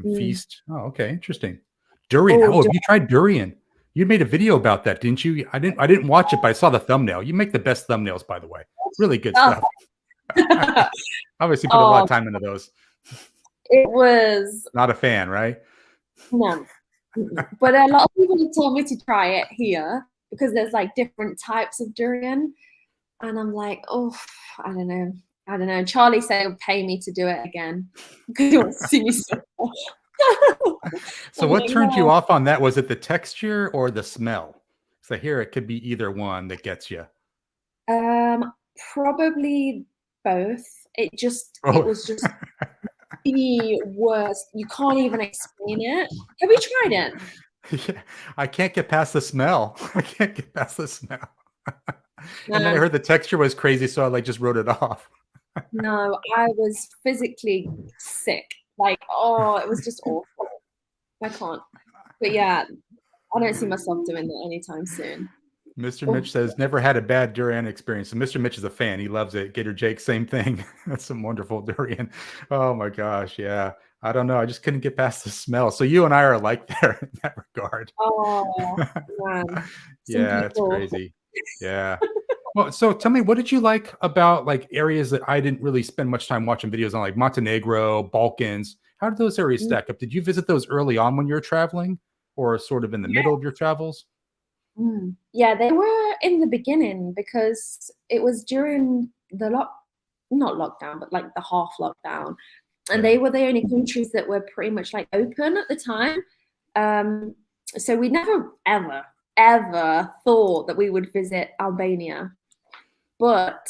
Feast. Oh, okay. Interesting. Durian. Oh, have you tried durian? You made a video about that, didn't you? I didn't watch it, but I saw the thumbnail. You make the best thumbnails, by the way. Really good stuff. Obviously put a lot of time into those. It was not a fan, right? No. But a lot of people have told me to try it here because there's like different types of durian. And I'm like, oh, I don't know. Charlie said he'll pay me to do it again because he wants to see me so. So what turned you off on that? Was it the texture or the smell? So here it could be either one that gets you. Probably both. It was just the worst. You can't even explain it. Have you tried it? Yeah, I can't get past the smell. And then I heard the texture was crazy, so I just wrote it off. No, I was physically sick. Like, it was just awful. I can't. But yeah, I don't see myself doing that anytime soon. Mr. Mitch says, never had a bad durian experience. So Mr. Mitch is a fan. He loves it. Gator Jake, same thing. That's some wonderful durian. Oh my gosh. Yeah. I don't know. I just couldn't get past the smell. So you and I are alike there in that regard. Oh, man. Yeah, it's crazy. Yeah. Well, so tell me, what did you like about areas that I didn't really spend much time watching videos on, like Montenegro, Balkans? How did those areas stack up? Did you visit those early on when you were traveling, or sort of in the middle of your travels? Yeah, they were in the beginning because it was during the not lockdown, but like the half lockdown. And they were the only countries that were pretty much open at the time. So we never, ever thought that we would visit Albania. But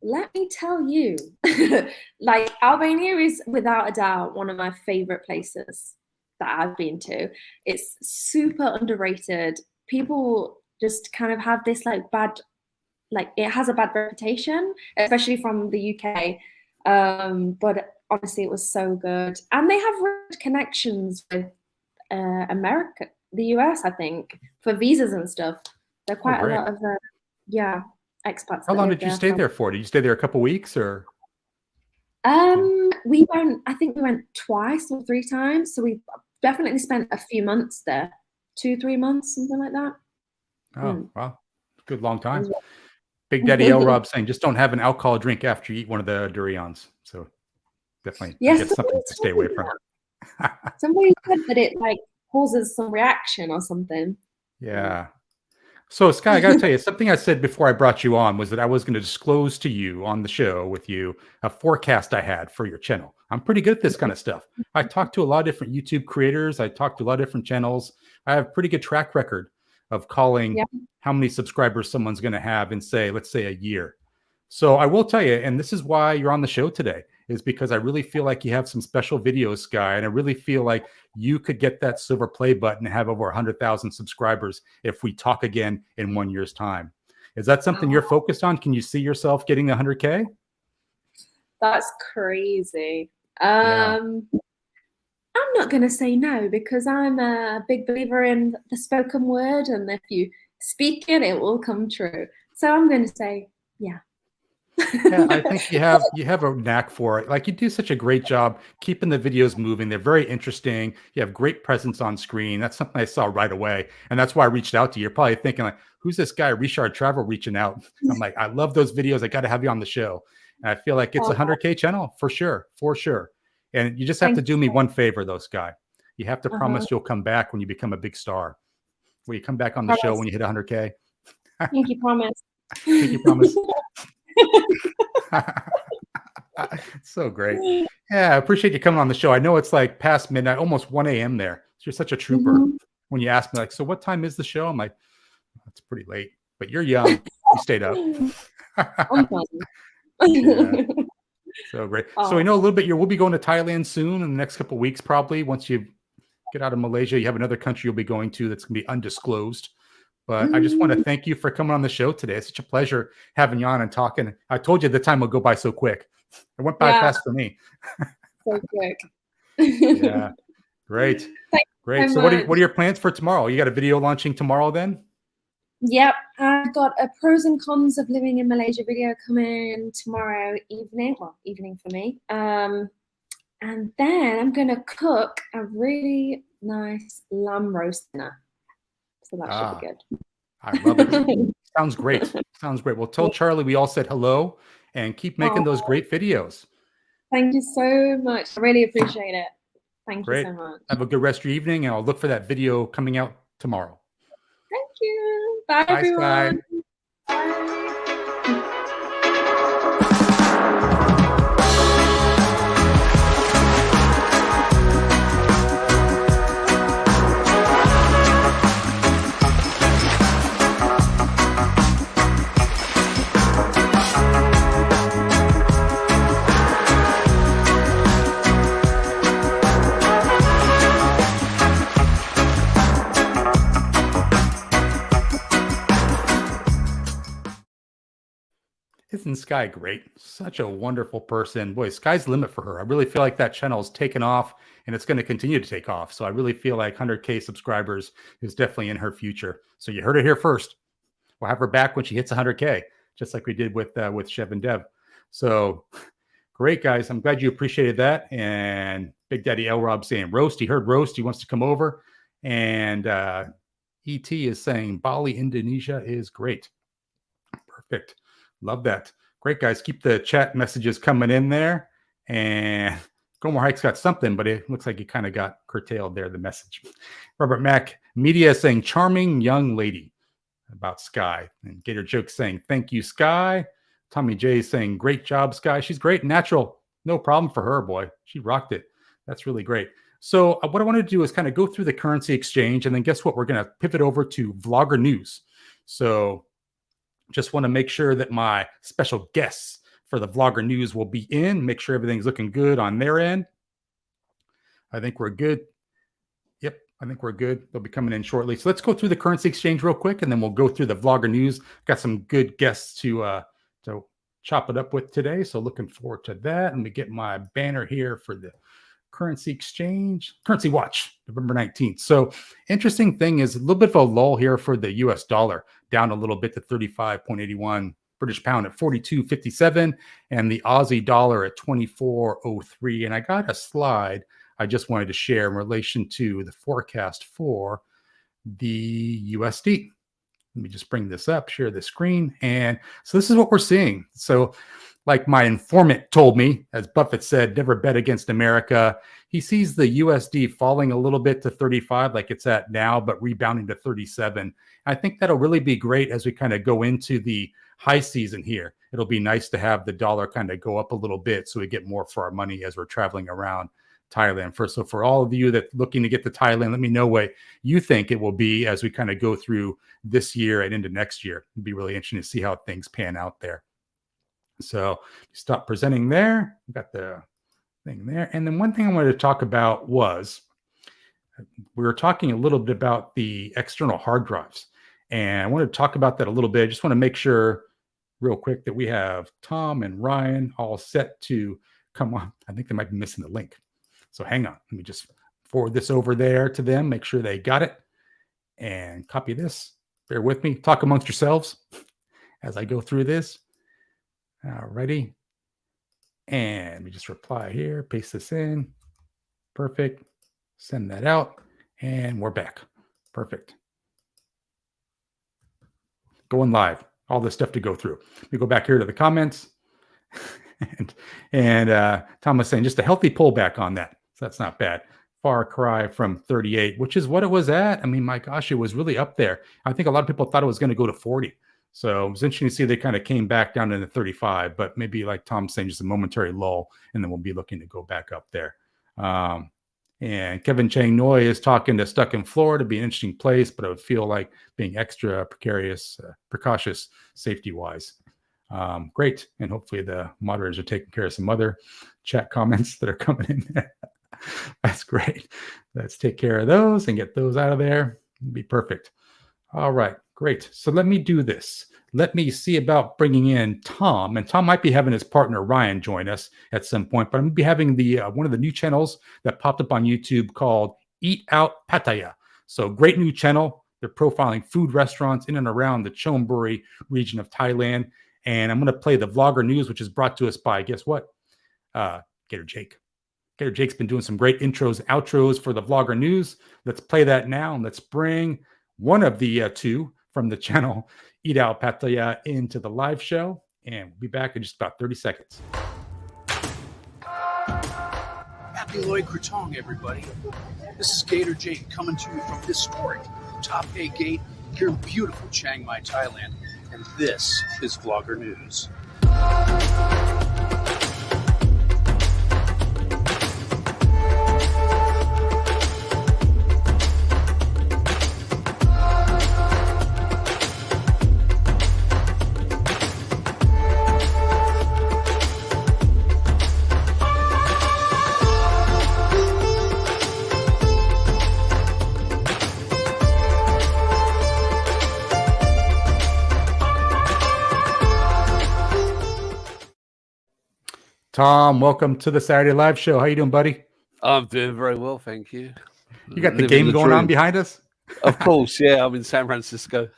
let me tell you, Albania is without a doubt one of my favorite places that I've been to. It's super underrated. People just kind of have this bad, it has a bad reputation, especially from the UK. But honestly, it was so good. And they have connections with America, the US, I think, for visas and stuff. There are quite a lot of, expats. How long did you stay there for? Did you stay there a couple weeks or? We went twice or 3 times. So we definitely spent a few months there, 2-3 months, something like that. Oh, wow. Good long time. Big Daddy L Rob saying, just don't have an alcohol drink after you eat one of the durians. So definitely get something to stay away from. Somebody said that it causes some reaction or something. Yeah. So Skye, I got to tell you, something I said before I brought you on was that I was going to disclose to you on the show with you a forecast I had for your channel. I'm pretty good at this kind of stuff. I talked to a lot of different YouTube creators. I talked to a lot of different channels. I have a pretty good track record of calling how many subscribers someone's going to have in, let's say a year. So I will tell you, and this is why you're on the show today, is because I really feel like you have some special videos, Skye, and I really feel like you could get that silver play button and have over 100,000 subscribers if we talk again in 1 year's time. Is that something you're focused on? Can you see yourself getting 100K? That's crazy. Yeah. I'm not going to say no, because I'm a big believer in the spoken word, and if you speak it, it will come true. So I'm going to say, yeah. Yeah, I think you have a knack for it. Like, you do such a great job keeping the videos moving. They're very interesting. You have great presence on screen. That's something I saw right away, and that's why I reached out to you. You're probably thinking like, who's this guy, Richard Travel, reaching out? I'm like, I love those videos. I got to have you on the show. And I feel like it's a 100K channel for sure, for sure. And you just have to do me one favor, though, Skye. You have to promise you'll come back when you become a big star. Will you come back on the show when you hit 100K? Pinky promise. Pinky promise. So great. Yeah, I appreciate you coming on the show. I know it's like past midnight, almost 1 a.m. there. So you're such a trooper. When you ask me, like, so what time is the show? I'm like, it's pretty late, but you're young. You stayed up. I'm fine. Yeah. So great. So we know a little bit. We'll be going to Thailand soon in the next couple of weeks, probably. Once you get out of Malaysia, you have another country you'll be going to that's going to be undisclosed. But I just want to thank you for coming on the show today. It's such a pleasure having you on and talking. I told you the time will go by so quick. It went by fast for me. So quick. Yeah. Great. Great. So what are your plans for tomorrow? You got a video launching tomorrow then? Yep, I've got a pros and cons of living in Malaysia video coming tomorrow evening. Well, evening for me. And then I'm going to cook a really nice lamb roast dinner. So that should be good. I love it. Sounds great. Sounds great. Well, tell Charlie we all said hello and keep making those great videos. Thank you so much. I really appreciate it. Thank you so much. Have a good rest of your evening, and I'll look for that video coming out tomorrow. Thank you. Bye everyone. Skye. Isn't Skye great? Such a wonderful person. Boy, sky's the limit for her. I really feel like that channel is taken off, and it's going to continue to take off. So I really feel like 100K subscribers is definitely in her future. So you heard it here first. We'll have her back when she hits 100K, just like we did with Chev and Dev. So great, guys. I'm glad you appreciated that. And Big Daddy L Rob saying roast. He heard roast. He wants to come over. And ET is saying Bali, Indonesia is great. Perfect. Love that. Great, guys. Keep the chat messages coming in there. And Go More Hikes got something, but it looks like he kind of got curtailed there, the message. Robert Mack Media saying charming young lady about Skye. And Gator Joke saying thank you, Skye. Tommy J saying great job, Skye. She's great. Natural. No problem for her, boy. She rocked it. That's really great. So what I want to do is kind of go through the currency exchange, and then guess what? We're going to pivot over to Vlogger News. So just want to make sure that my special guests for the Vlogger News will be in, make sure everything's looking good on their end. I think we're good. Yep, I think we're good. They'll be coming in shortly. So let's go through the currency exchange real quick, and then we'll go through the Vlogger News. Got some good guests to chop it up with today, so looking forward to that. Let me get my banner here for the currency exchange, currency watch, November 19th. So interesting thing is a little bit of a lull here for the US dollar, down a little bit to 35.81, British pound at 42.57, and the Aussie dollar at 24.03. And I got a slide I just wanted to share in relation to the forecast for the USD. Let me just bring this up, share the screen. And so this is what we're seeing. So like my informant told me, as Buffett said, never bet against America. He sees the USD falling a little bit to 35 like it's at now, but rebounding to 37. I think that'll really be great as we kind of go into the high season here. It'll be nice to have the dollar kind of go up a little bit so we get more for our money as we're traveling around Thailand. So for all of you that looking to get to Thailand, let me know what you think it will be as we kind of go through this year and into next year. It'd be really interesting to see how things pan out there. So stop presenting there. We've got the thing there. And then one thing I wanted to talk about was we were talking a little bit about the external hard drives. And I want to talk about that a little bit. I just want to make sure real quick that we have Tom and Ryan all set to come on. I think they might be missing the link. So hang on. Let me just forward this over there to them. Make sure they got it. And copy this. Bear with me. Talk amongst yourselves as I go through this. Alrighty. And let me just reply here. Paste this in. Perfect. Send that out. And we're back. Perfect. Going live. All this stuff to go through. We go back here to the comments. and Tom was saying just a healthy pullback on that. So that's not bad. Far cry from 38, which is what it was at. I mean, my gosh, it was really up there. I think a lot of people thought it was going to go to 40. So it was interesting to see they kind of came back down into 35, but maybe like Tom's saying, just a momentary lull, and then we'll be looking to go back up there. And Kevin Chang Noi is talking to Stuck in Florida, be an interesting place, but I would feel like being extra precautious safety-wise. Great. And hopefully the moderators are taking care of some other chat comments that are coming in there. That's great. Let's take care of those and get those out of there. It'll be perfect. All right, great. So let me do this. Let me see about bringing in Tom, and Tom might be having his partner Ryan join us at some point. But I'm going to be having the one of the new channels that popped up on YouTube called Eat Out Pattaya. So great new channel. They're profiling food restaurants in and around the Chonburi region of Thailand. And I'm going to play the vlogger news, which is brought to us by, guess what? Gator Jake. Gator Jake's been doing some great intros, outros for the vlogger news. Let's play that now. And let's bring one of the two from the channel, Eat Out Pattaya, into the live show. And we'll be back in just about 30 seconds. Happy Loy Krathong, everybody. This is Gator Jake coming to you from historic Top 8 Gate here in beautiful Chiang Mai, Thailand. And this is Vlogger News. Tom, welcome to the Saturday Live Show. How you doing, buddy? I'm doing very well, thank you. You got the game going on behind us? Of course, yeah. I'm in San Francisco.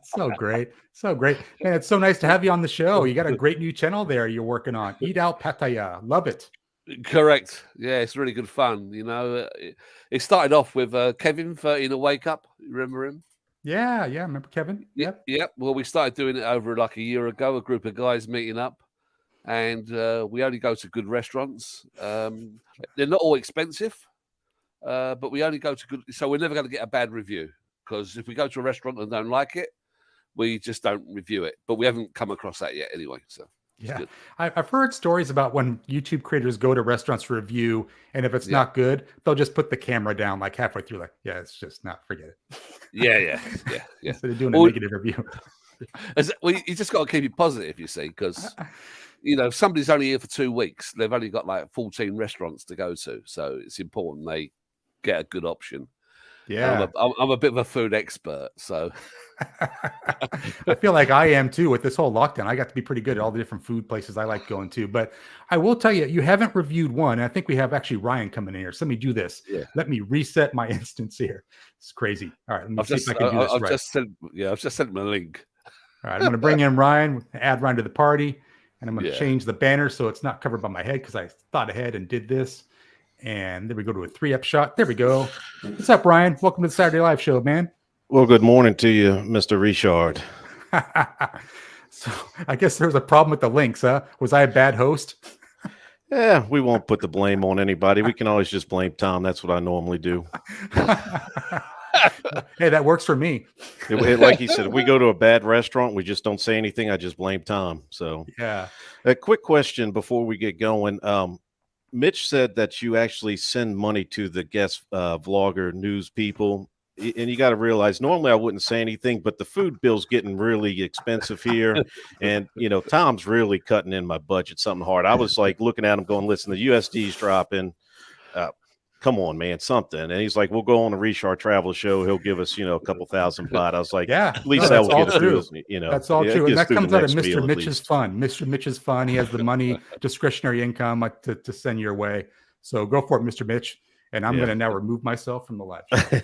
So great. So great. Man, it's so nice to have you on the show. You got a great new channel there you're working on. Eat Out Pattaya. Love it. Correct. Yeah, it's really good fun. You know, it started off with Kevin, 13 to Wake Up. You remember him? Yeah. Remember Kevin? Yep. Well, we started doing it over like a year ago, a group of guys meeting up. And we only go to good restaurants. They're not all expensive, but we only go to good. So we're never going to get a bad review, because if we go to a restaurant and don't like it, we just don't review it. But we haven't come across that yet anyway. So yeah, I've heard stories about when YouTube creators go to restaurants for review, and if it's not good, they'll just put the camera down like halfway through, like, yeah, it's just not, forget it. Yeah. Instead of doing a negative review. Well, you just got to keep it positive, you see, because you know, if somebody's only here for 2 weeks, they've only got like 14 restaurants to go to. So it's important they get a good option. Yeah. I'm a bit of a food expert, so. I feel like I am too with this whole lockdown. I got to be pretty good at all the different food places I like going to. But I will tell you, you haven't reviewed one. And I think we have actually Ryan coming in here. So let me do this. Yeah. Let me reset my instance here. It's crazy. All right. Let me see if I can do this right. I've just sent him a link. All right. I'm going to bring in Ryan, add Ryan to the party. And I'm going to change the banner so it's not covered by my head, because I thought ahead and did this. And there we go to a 3-up shot. There we go. What's up, Ryan? Welcome to the Saturday Live Show, man. Well, good morning to you, Mr. Richard. So I guess there was a problem with the links, huh? Was I a bad host? Yeah, we won't put the blame on anybody. We can always just blame Tom. That's what I normally do. Hey, that works for me. Like he said, if we go to a bad restaurant, we just don't say anything. I just blame Tom. So yeah. A quick question before we get going. Mitch said that you actually send money to the guest vlogger news people. and you got to realize, normally I wouldn't say anything, but the food bill's getting really expensive here. And, Tom's really cutting in my budget something hard. I was like looking at him going, listen, the USD's dropping. Come on, man, something. And he's like, we'll go on the Richard Travel Show. He'll give us, a couple $1,000 baht. I was like, Yeah, at least that will get us through, That's all true. And that comes out of Mr. Mitch's Mitch's fund. Mr. Mitch's fund. He has the money, discretionary income to send your way. So go for it, Mr. Mitch. And I'm going to now remove myself from the live show.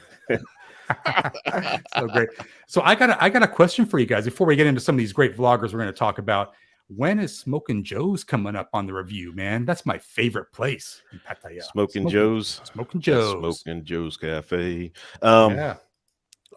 So great. So I got a question for you guys before we get into some of these great vloggers we're going to talk about. When is Smokin' Joe's coming up on the review, man? That's my favorite place in Pattaya. Smokin' Joe's. Smokin' Joe's. Smokin' Joe's Cafe. Yeah.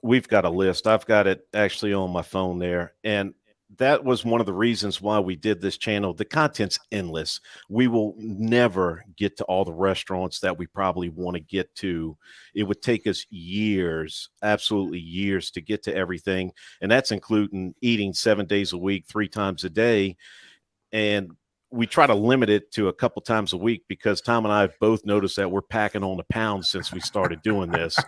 We've got a list. I've got it actually on my phone there. And that was one of the reasons why we did this channel. The content's endless. We will never get to all the restaurants that we probably want to get to. It would take us years, absolutely years, to get to everything. And that's including eating 7 days a week, 3 times a day. And we try to limit it to a couple times a week because Tom and I have both noticed that we're packing on a pound since we started doing this.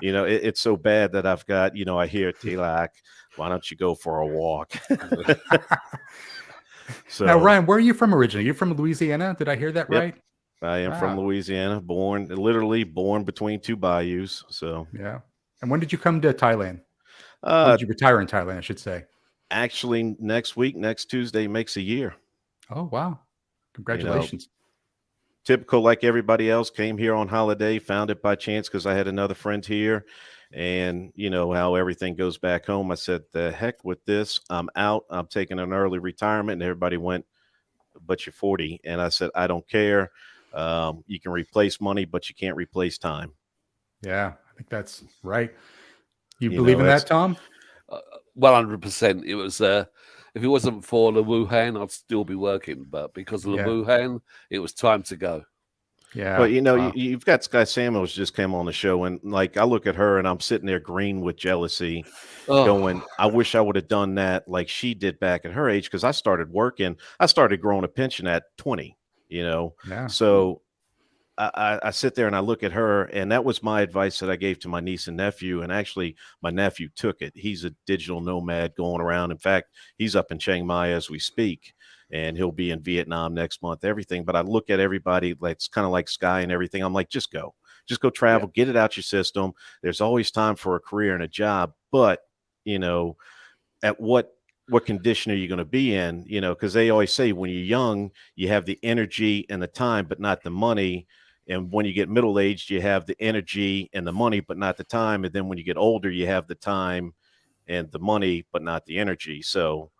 It's so bad that I've got, I hear Tilak, why don't you go for a walk? So now, Ryan, where are you from originally? You're from Louisiana. Did I hear that right? I am from Louisiana, literally born between 2 bayous. So yeah. And when did you come to Thailand? When did you retire in Thailand, I should say? Actually, next Tuesday makes a year. Oh, wow. Congratulations. Typical, like everybody else, came here on holiday, found it by chance because I had another friend here. And how everything goes back home. I said, the heck with this. I'm out. I'm taking an early retirement. And everybody went, but you're 40. And I said, I don't care. You can replace money, but you can't replace time. Yeah, I think that's right. You believe in that, Tom? 100%. It was, if it wasn't for the Wuhan, I'd still be working. But because of the Wuhan, it was time to go. Yeah. But you've got Skye Samuels just came on the show, and like I look at her and I'm sitting there green with jealousy, going, I wish I would have done that like she did back at her age, because I started growing a pension at 20, Yeah. So I sit there and I look at her, and that was my advice that I gave to my niece and nephew. And actually my nephew took it. He's a digital nomad going around. In fact, he's up in Chiang Mai as we speak. And he'll be in Vietnam next month, everything. But I look at everybody, like it's kind of like Skye and everything. I'm like, just go travel, get it out your system. There's always time for a career and a job. But, at what condition are you going to be in? Because they always say when you're young, you have the energy and the time, but not the money. And when you get middle-aged, you have the energy and the money, but not the time. And then when you get older, you have the time and the money, but not the energy. So,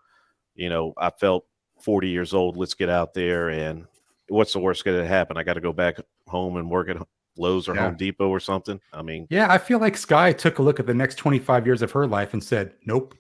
I felt 40 years old, let's get out there, and what's the worst going to happen? I got to go back home and work at Lowe's or Home Depot or something. I mean, I feel like Skye took a look at the next 25 years of her life and said, nope.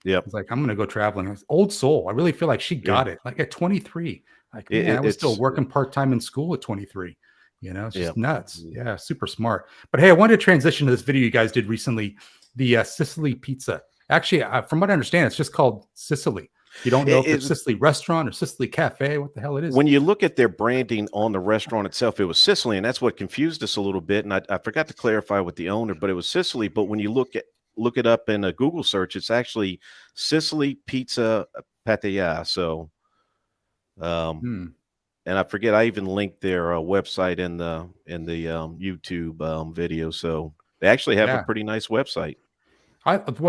Yeah. It's like, I'm going to go traveling. Old soul. I really feel like she got it. Like at 23, like, man, I was still working part-time in school at 23. It's just nuts. Yeah. Super smart. But hey, I wanted to transition to this video you guys did recently, the Sicily pizza. Actually, from what I understand, it's just called Sicily. You don't know if it's Sicily restaurant or Sicily cafe, what the hell it is. When you look at their branding on the restaurant itself, it was Sicily, and that's what confused us a little bit. And I forgot to clarify with the owner, but it was Sicily. But when you look it up in a Google search, it's actually Sicily Pizza Pattaya. So, and I forget, I even linked their website in the YouTube video. So they actually have a pretty nice website.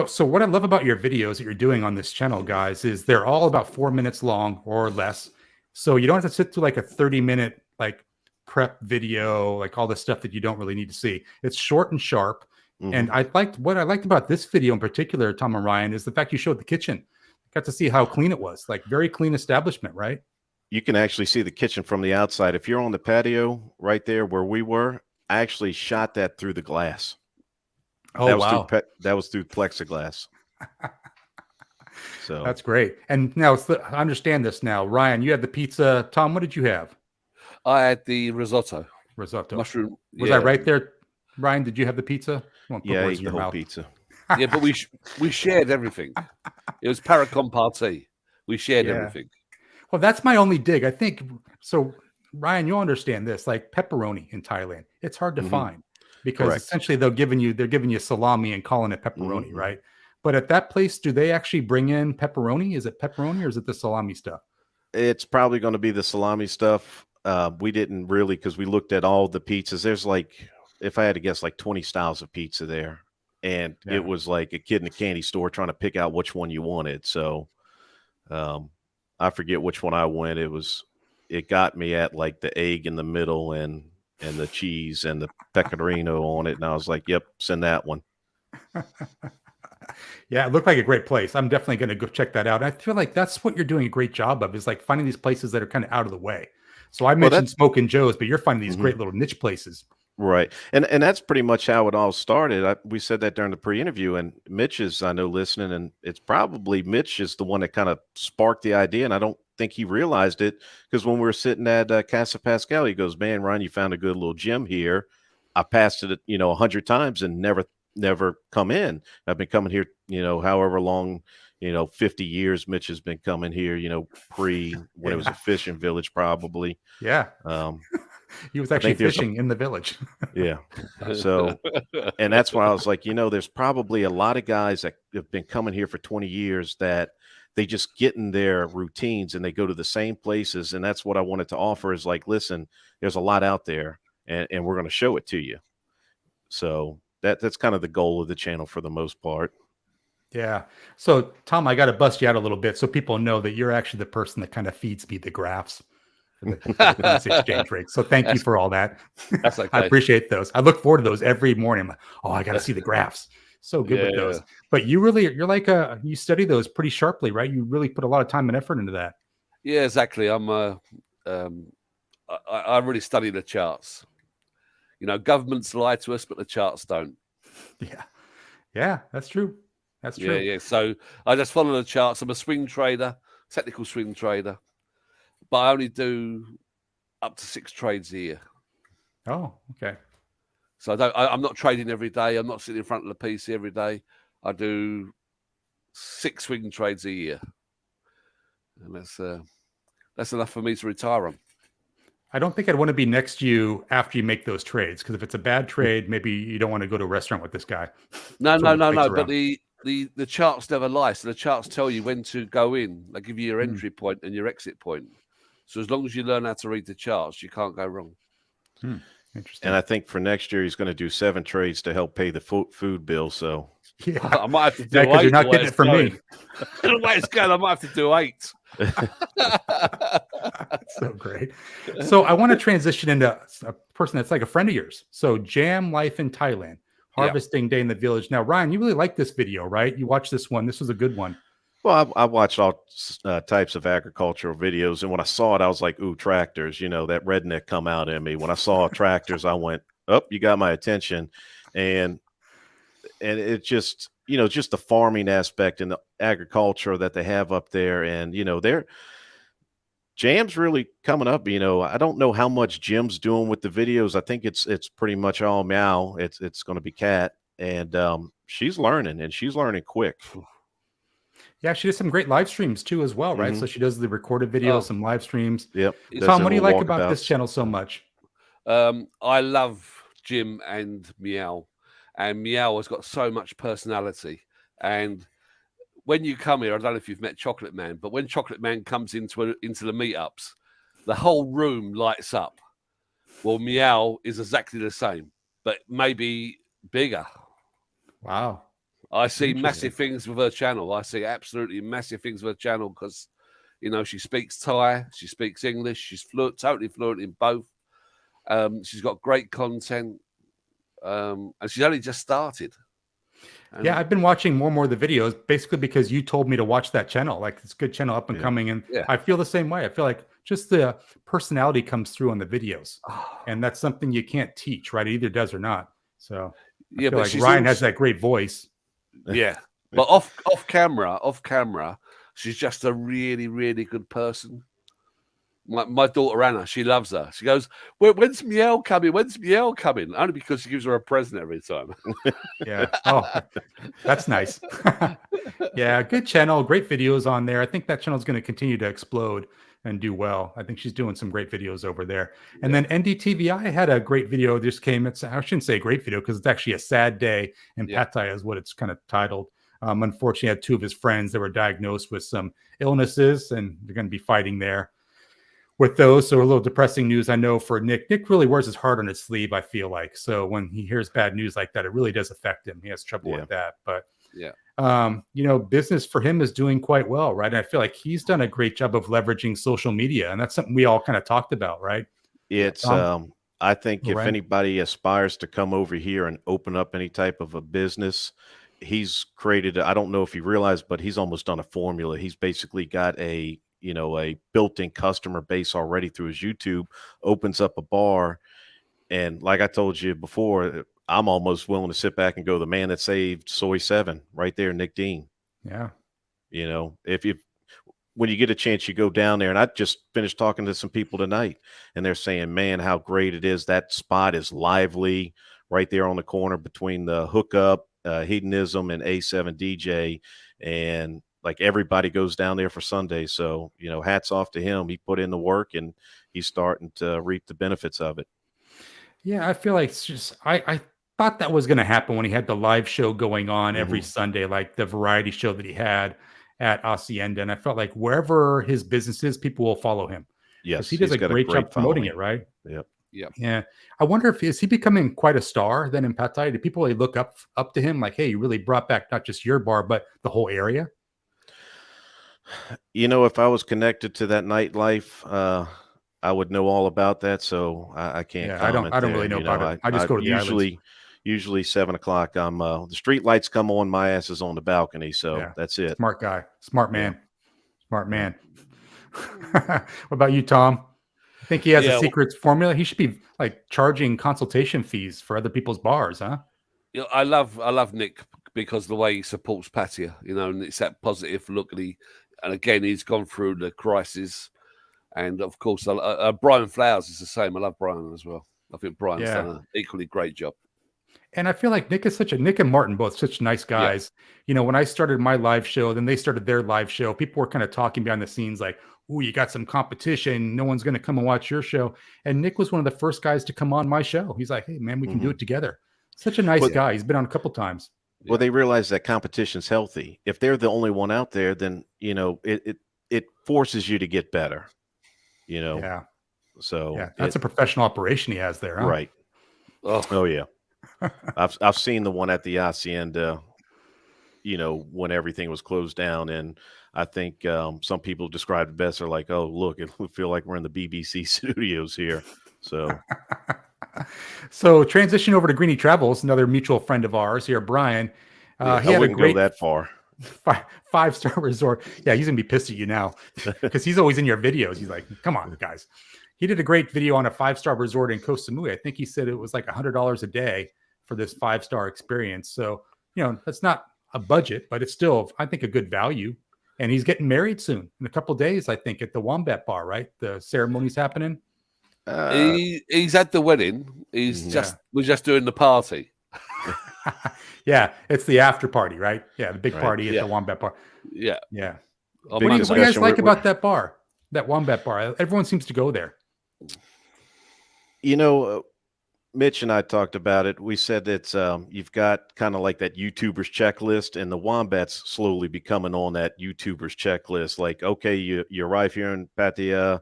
So what I love about your videos that you're doing on this channel, guys, is they're all about 4 minutes long or less. So you don't have to sit through like a 30-minute like prep video, like all the stuff that you don't really need to see. It's short and sharp. And what I liked about this video in particular, Tom and Ryan, is the fact you showed the kitchen. Got to see how clean it was, like very clean establishment, right? You can actually see the kitchen from the outside. If you're on the patio right there where we were, I actually shot that through the glass. Oh, wow. That was through plexiglass. So that's great. And now I understand this now. Ryan, you had the pizza. Tom, what did you have? I had the risotto. Mushroom. Was I right there? Ryan, did you have the pizza? Yeah, I ate the whole pizza. Yeah, but we shared everything. It was Paracon party. We shared everything. Well, that's my only dig. I think so. Ryan, you'll understand this. Like pepperoni in Thailand, it's hard to find. because Correct. essentially they're giving you salami and calling it pepperoni, Mhm. right? But at that place, do they actually bring in pepperoni? Is it pepperoni or is it the salami stuff? It's probably going to be the salami stuff. We didn't really, because we looked at all the pizzas. There's like, if I had to guess, like 20 styles of pizza there. And Yeah. it was like a kid in a candy store trying to pick out which one you wanted. So I forget which one I went. It got me at like the egg in the middle and the cheese and the pecorino on it. And I was like, yep, send that one. Yeah, it looked like a great place. I'm definitely going to go check that out. I feel like that's what you're doing a great job of, is like finding these places that are kind of out of the way. So I mentioned Smokin' Joe's, but you're finding these great little niche places. Right. And that's pretty much how it all started. We said that during the pre-interview, and Mitch is, I know, listening, and it's probably Mitch is the one that kind of sparked the idea. And I don't think he realized it, because when we were sitting at Casa Pascal, he goes, man, Ryan, you found a good little gym here. I passed it, 100 times and never come in. I've been coming here, however long, 50 years Mitch has been coming here, when it was a fishing village, probably. Yeah. He was actually fishing in the village. Yeah. So, and that's why I was like, there's probably a lot of guys that have been coming here for 20 years that they just get in their routines and they go to the same places. And that's what I wanted to offer, is like, listen, there's a lot out there, and we're going to show it to you. So that's kind of the goal of the channel for the most part. Yeah. So Tom, I got to bust you out a little bit so people know that you're actually the person that kind of feeds me the graphs for the currency exchange rate. So thank you for all that. That's okay. I appreciate those. I look forward to those every morning. I'm like, oh, I got to see the graphs. So good with those. But you're like you study those pretty sharply, right? You really put a lot of time and effort into that. Yeah, exactly. I really study the charts. Governments lie to us, but the charts don't. Yeah, that's true. That's true. Yeah. So I just follow the charts. I'm a swing trader, technical swing trader, but I only do up to 6 trades a year. Oh, okay. So I'm not trading every day. I'm not sitting in front of the PC every day. I do 6 swing trades a year, and that's enough for me to retire on. I don't think I'd want to be next to you after you make those trades, because if it's a bad trade, maybe you don't want to go to a restaurant with this guy. No. But the charts never lie. So the charts tell you when to go in. They give you your entry point and your exit point. So as long as you learn how to read the charts, you can't go wrong. Interesting. And I think for next year, he's going to do 7 trades to help pay the food bill. So yeah, I might have to do 8. Because you're not getting it from me. The way it's going, I might have to do 8. So great. So I want to transition into a person that's like a friend of yours. So Jam Life in Thailand, Harvesting Day in the Village. Now, Ryan, you really like this video, right? You watched this one. This was a good one. Well, I watched all types of agricultural videos, and when I saw it, I was like, ooh, tractors, that redneck come out in me. When I saw tractors, I went, oh, you got my attention. And it just, just the farming aspect and the agriculture that they have up there. And, they're Jam's really coming up. I don't know how much Jim's doing with the videos. I think it's pretty much all Meow. It's going to be Cat, and she's learning, and she's learning quick. Yeah, she does some great live streams too as well, right? So she does the recorded videos, some live streams. Yep. Tom, what do you like about this channel so much? I love Jim and Meow, and Meow has got so much personality. And when you come here, I don't know if you've met Chocolate Man, but when Chocolate Man comes into the meetups, the whole room lights up. Well, Meow is exactly the same, but maybe bigger. Wow. I see massive things with her channel. I see absolutely massive things with her channel because, she speaks Thai, she speaks English, she's totally fluent in both. She's got great content, and she's only just started. Yeah, I've been watching more and more of the videos, basically because you told me to watch that channel. Like, it's a good channel, up and coming, and I feel the same way. I feel like just the personality comes through on the videos, and that's something you can't teach, right? It either does or not. So I feel like Ryan has that great voice. Yeah, but off camera, she's just a really, really good person. My daughter Anna, she loves her. She goes, "When's Meow coming? When's Meow coming?" Only because she gives her a present every time. Yeah. Oh, that's nice. Yeah, good channel, great videos on there. I think that channel is going to continue to explode. and do well. I think she's doing some great videos over there. And then NDTVI had a great video just came. I shouldn't say great video because it's actually a sad day in Pattaya is what it's kind of titled. Unfortunately, had two of his friends that were diagnosed with some illnesses, and they're going to be fighting there with those. So a little depressing news, I know, for Nick. Nick really wears his heart on his sleeve, I feel like. So when he hears bad news like that, it really does affect him. He has trouble with that. But business for him is doing quite well, right? And I feel like he's done a great job of leveraging social media, and that's something we all kind of talked about, right? It's I think if anybody aspires to come over here and open up any type of a business, he's created, I don't know if you realize, but he's almost done a formula. He's basically got a built-in customer base already through his YouTube, opens up a bar. And like I told you before, I'm almost willing to sit back and go, the man that saved Soy 7 right there, Nick Dean. Yeah. When you get a chance, you go down there. And I just finished talking to some people tonight, and they're saying, man, how great it is. That spot is lively right there on the corner between the Hookup, Hedonism, and A7 DJ. And like everybody goes down there for Sunday. So, hats off to him. He put in the work, and he's starting to reap the benefits of it. Yeah, I feel like it's just, I thought that was going to happen when he had the live show going on every Sunday, like the variety show that he had at Hacienda. And I felt like wherever his business is, people will follow him. Yes, he does a great job promoting it, right? Yep. Yeah. I wonder is he becoming quite a star then in Pattaya? Do people really look up to him like, hey, you really brought back not just your bar, but the whole area? If I was connected to that nightlife, I would know all about that. So I can't comment. I don't really know about it. I just go to the islands. Usually 7 o'clock. I'm the street lights come on. My ass is on the balcony. So that's it. Smart guy, smart man, smart man. What about you, Tom? I think he has a secret formula. He should be like charging consultation fees for other people's bars, huh? I love Nick because the way he supports Pattaya, and it's that positive look. And again, he's gone through the crisis. And of course, Brian Flowers is the same. I love Brian as well. I think Brian's done an equally great job. And I feel like Nick and Martin, both such nice guys. Yeah. When I started my live show, then they started their live show. People were kind of talking behind the scenes like, ooh, you got some competition. No one's going to come and watch your show. And Nick was one of the first guys to come on my show. He's like, hey, man, we can do it together. Such a nice guy. He's been on a couple times. Well, they realize that competition's healthy. If they're the only one out there, then, it forces you to get better. Yeah. So that's a professional operation he has there, huh? Right. Oh yeah. I've seen the one at the Hacienda, when everything was closed down, and I think some people described it best. They're like, "Oh, look, it would feel like we're in the BBC studios here." So, transition over to Greenie Travels, another mutual friend of ours here, Brian. He wouldn't go that far. 5-star resort. Yeah, he's gonna be pissed at you now because he's always in your videos. He's like, come on, guys. He did a great video on a 5-star resort in Koh Samui. I think he said it was like $100 a day for this 5-star experience. So, that's not a budget, but it's still, I think, a good value. And he's getting married soon in a couple of days, I think, at the Wombat Bar, right? The ceremony's happening. He's at the wedding. We're just doing the party. Yeah, it's the after party, right? Yeah, the big party at the Wombat Bar. Yeah. What do you guys like about that bar, that Wombat Bar? Everyone seems to go there. Mitch and I talked about it. We said that you've got kind of like that YouTuber's checklist, and the Wombat's slowly becoming on that YouTuber's checklist. Like, okay, you arrive here in Pattaya,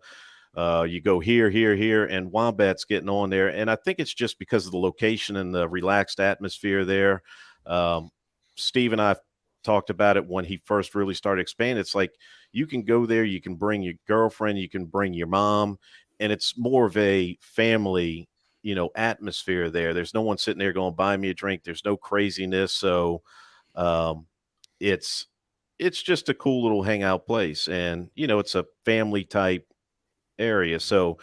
you go here, and Wombat's getting on there. And I think it's just because of the location and the relaxed atmosphere there. Steve and I talked about it when he first really started expanding. It's like you can go there, you can bring your girlfriend, you can bring your mom, and it's more of a family, atmosphere there. There's no one sitting there going, buy me a drink. There's no craziness. So it's just a cool little hangout place. And, it's a family type area. So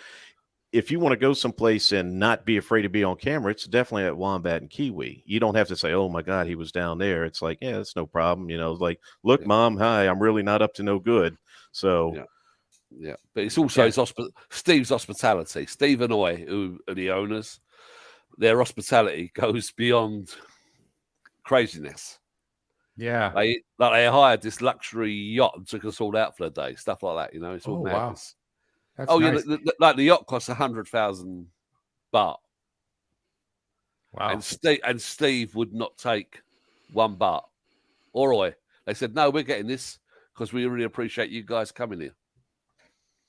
if you want to go someplace and not be afraid to be on camera, it's definitely at Wombat and Kiwi. You don't have to say, oh my God, he was down there. It's like, yeah, it's no problem. Like, look, Mom, hi, I'm really not up to no good. So yeah. But it's also Steve's hospitality. Steve and I, who are the owners, their hospitality goes beyond craziness. Yeah. They hired this luxury yacht and took us all out for a day, stuff like that. It's all madness. That's Oh nice. yeah, like the yacht costs 100,000 baht. Wow. And Steve would not take 1 baht or Oi. They said, no, we're getting this because we really appreciate you guys coming here.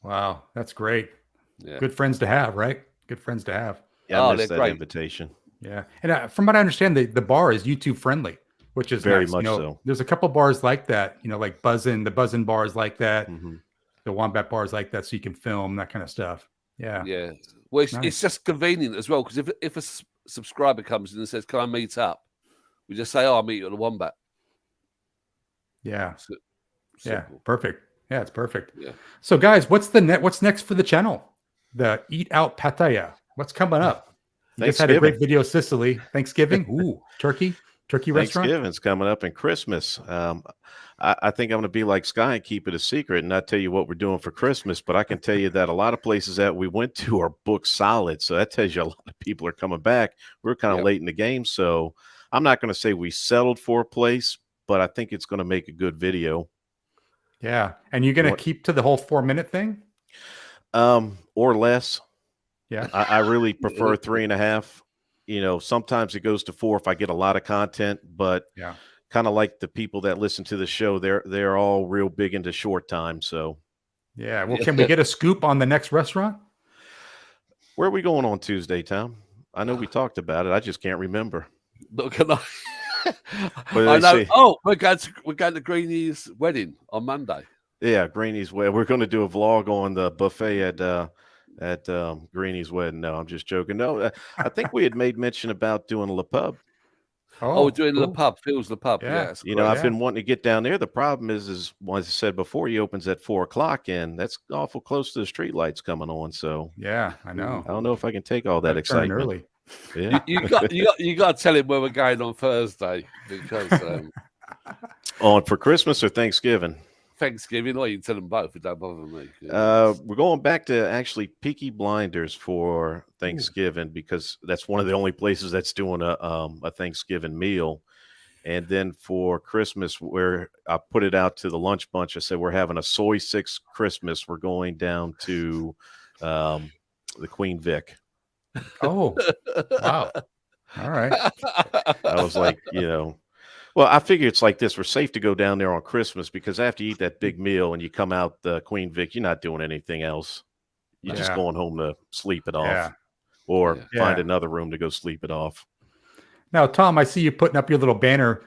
Wow, that's great. Yeah. Good friends to have, right? Good friends to have. Yeah, I they're missed that great. invitation. Yeah, and from what I understand, the bar is YouTube friendly, which is Very nice. much You know, so. There's a couple bars like that. You know, like Byzane, the Byzane bar is like that. Mm-hmm. The Wombat bar is like that, so you can film that kind of stuff. Yeah. Yeah. Well, it's Nice. just convenient as well because if a subscriber comes in and says, "Can I meet up?" We just say, "Oh, I'll meet you at the Wombat." Yeah. Yeah. Simple. Perfect. Yeah, it's perfect. Yeah. So, guys, what's next for the channel? The Eat Out Pattaya. What's coming up? You just had a great video, Sicily. Thanksgiving. Ooh, turkey restaurant. Thanksgiving's coming up and Christmas. I think I'm going to be like Skye and keep it a secret and not tell you what we're doing for Christmas. But I can tell you that a lot of places that we went to are booked solid. So that tells you a lot of people are coming back. We're kind of late in the game. So I'm not going to say we settled for a place, but I think it's going to make a good video. Yeah. And you're going to keep to the whole 4-minute thing? Or less. Yeah. I really prefer 3.5. You know, sometimes it goes to 4 if I get a lot of content, but yeah, kind of like the people that listen to the show, they're all real big into short time. So yeah. Well, can we get a scoop on the next restaurant? where are we going on Tuesday, Tom? I know we talked about it. I just can't remember. Look, can I? What did I they know. say? Oh, we're going to Greenie's wedding on Monday. Yeah, Greenie's wedding. We're going to do a vlog on the buffet at Greenie's wedding. No, I'm just joking. No, I think we had made mention about doing Le Pub. Oh, we're doing cool. Le Pub. Phil's Le Pub. Yeah. Yes. You know, I've been wanting to get down there. The problem is as I said before, he opens at 4:00, and that's awful close to the street lights coming on. So yeah, I know. I don't know if I can take all that Turn excitement early. Yeah. You got to tell him where we're going on Thursday because On for Christmas or Thanksgiving? Thanksgiving. Or you can tell them both. It don't bother me. We're going back to actually Peaky Blinders for Thanksgiving because that's one of the only places that's doing a Thanksgiving meal. And then for Christmas, where I put it out to the lunch bunch, I said we're having a soy 6 Christmas. We're going down to the Queen Vic. Oh, wow. All right. I was like, well, I figure it's like this. We're safe to go down there on Christmas because after you eat that big meal and you come out the Queen Vic, you're not doing anything else. You're just going home to sleep it off or find another room to go sleep it off. Now, Tom, I see you putting up your little banner.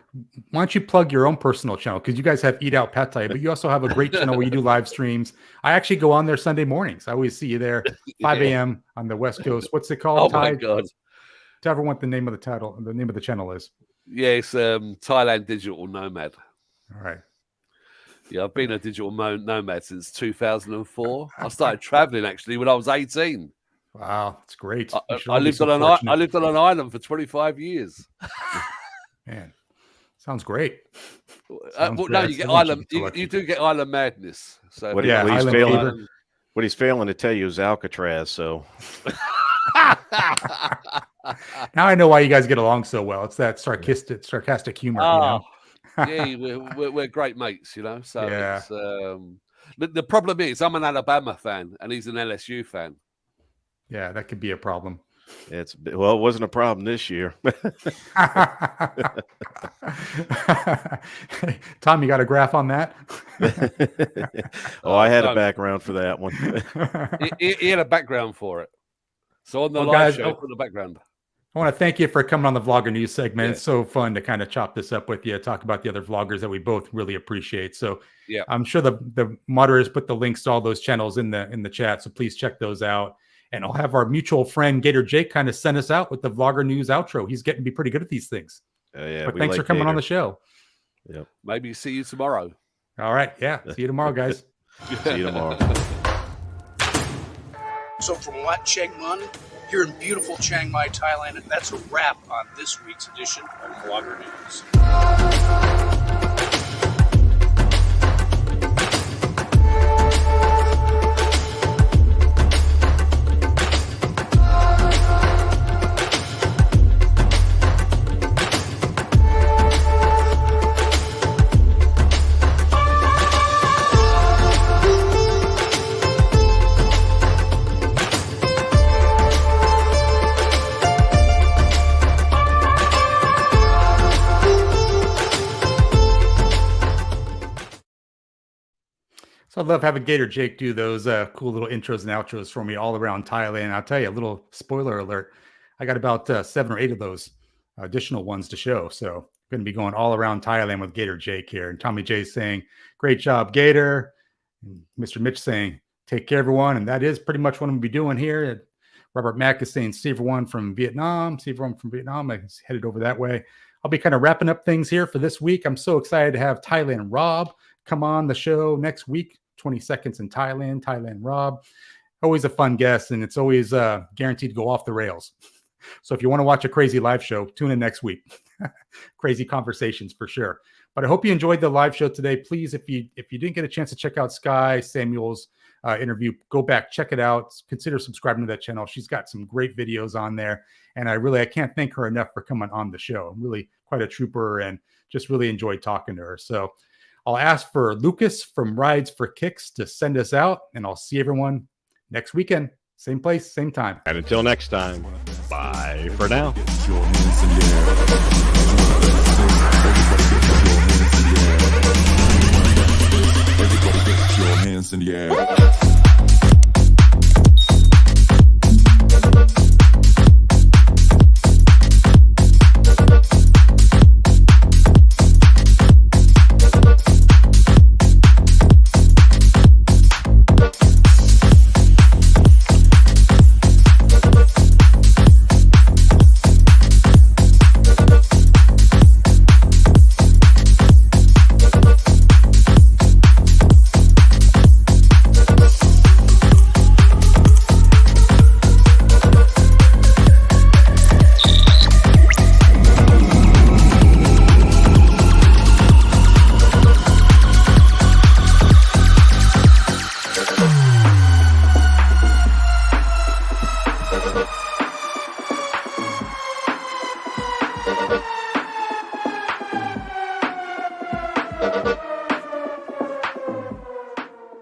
Why don't you plug your own personal channel? Because you guys have Eat Out Pattaya, but you also have a great channel where you do live streams. I actually go on there Sunday mornings. I always see you there, 5 a.m. on the West Coast. What's it called? Oh, my God. Tell everyone what the name of the channel is. Yeah, it's Thailand Digital Nomad. All right. Yeah, I've been a digital nomad since 2004. I started traveling, actually, when I was 18. Wow, that's great. I lived on an island for 25 years. Man, sounds great. No, you get island. You do get island madness. So what he's failing to tell you is Alcatraz. So now I know why you guys get along so well. It's that sarcastic humor. Yeah, we're great mates. So it's, the problem is I'm an Alabama fan and he's an LSU fan. Yeah, that could be a problem. It wasn't a problem this year. Tom, you got a graph on that? I had a background for that one. he had a background for it. So on the live show, for the background. I want to thank you for coming on the Vlogger News segment. Yeah. It's so fun to kind of chop this up with you, talk about the other vloggers that we both really appreciate. So yeah, I'm sure the moderators put the links to all those channels in the chat. So please check those out. And I'll have our mutual friend Gator Jake kind of send us out with the Vlogger News outro. He's getting to be pretty good at these things. But thanks for coming on the show. Yep. Maybe see you tomorrow. All right. Yeah. See you tomorrow, guys. See you tomorrow. So from Wat Cheng Mun, here in beautiful Chiang Mai, Thailand, that's a wrap on this week's edition of Vlogger News. So I love having Gator Jake do those cool little intros and outros for me all around Thailand. I'll tell you a little spoiler alert. I got about 7 or 8 of those additional ones to show. So going to be going all around Thailand with Gator Jake here. And Tommy J saying, great job, Gator. And Mr. Mitch saying, take care, everyone. And that is pretty much what I'm going to be doing here. Robert Mack is saying, see everyone from Vietnam. See everyone from Vietnam. I'm headed over that way. I'll be kind of wrapping up things here for this week. I'm so excited to have Thailand Rob come on the show next week. 20 seconds in Thailand Rob. Always a fun guest, and it's always guaranteed to go off the rails. So if you want to watch a crazy live show, tune in next week. Crazy conversations for sure. But I hope you enjoyed the live show today. Please, if you didn't get a chance to check out Skye Samuel's interview, go back, check it out. Consider subscribing to that channel. She's got some great videos on there. And I can't thank her enough for coming on the show. I'm really quite a trooper and just really enjoyed talking to her. So I'll ask for Lucas from Rides for Kicks to send us out, and I'll see everyone next weekend. Same place, same time. And until next time, bye for now. Get your hands in the air.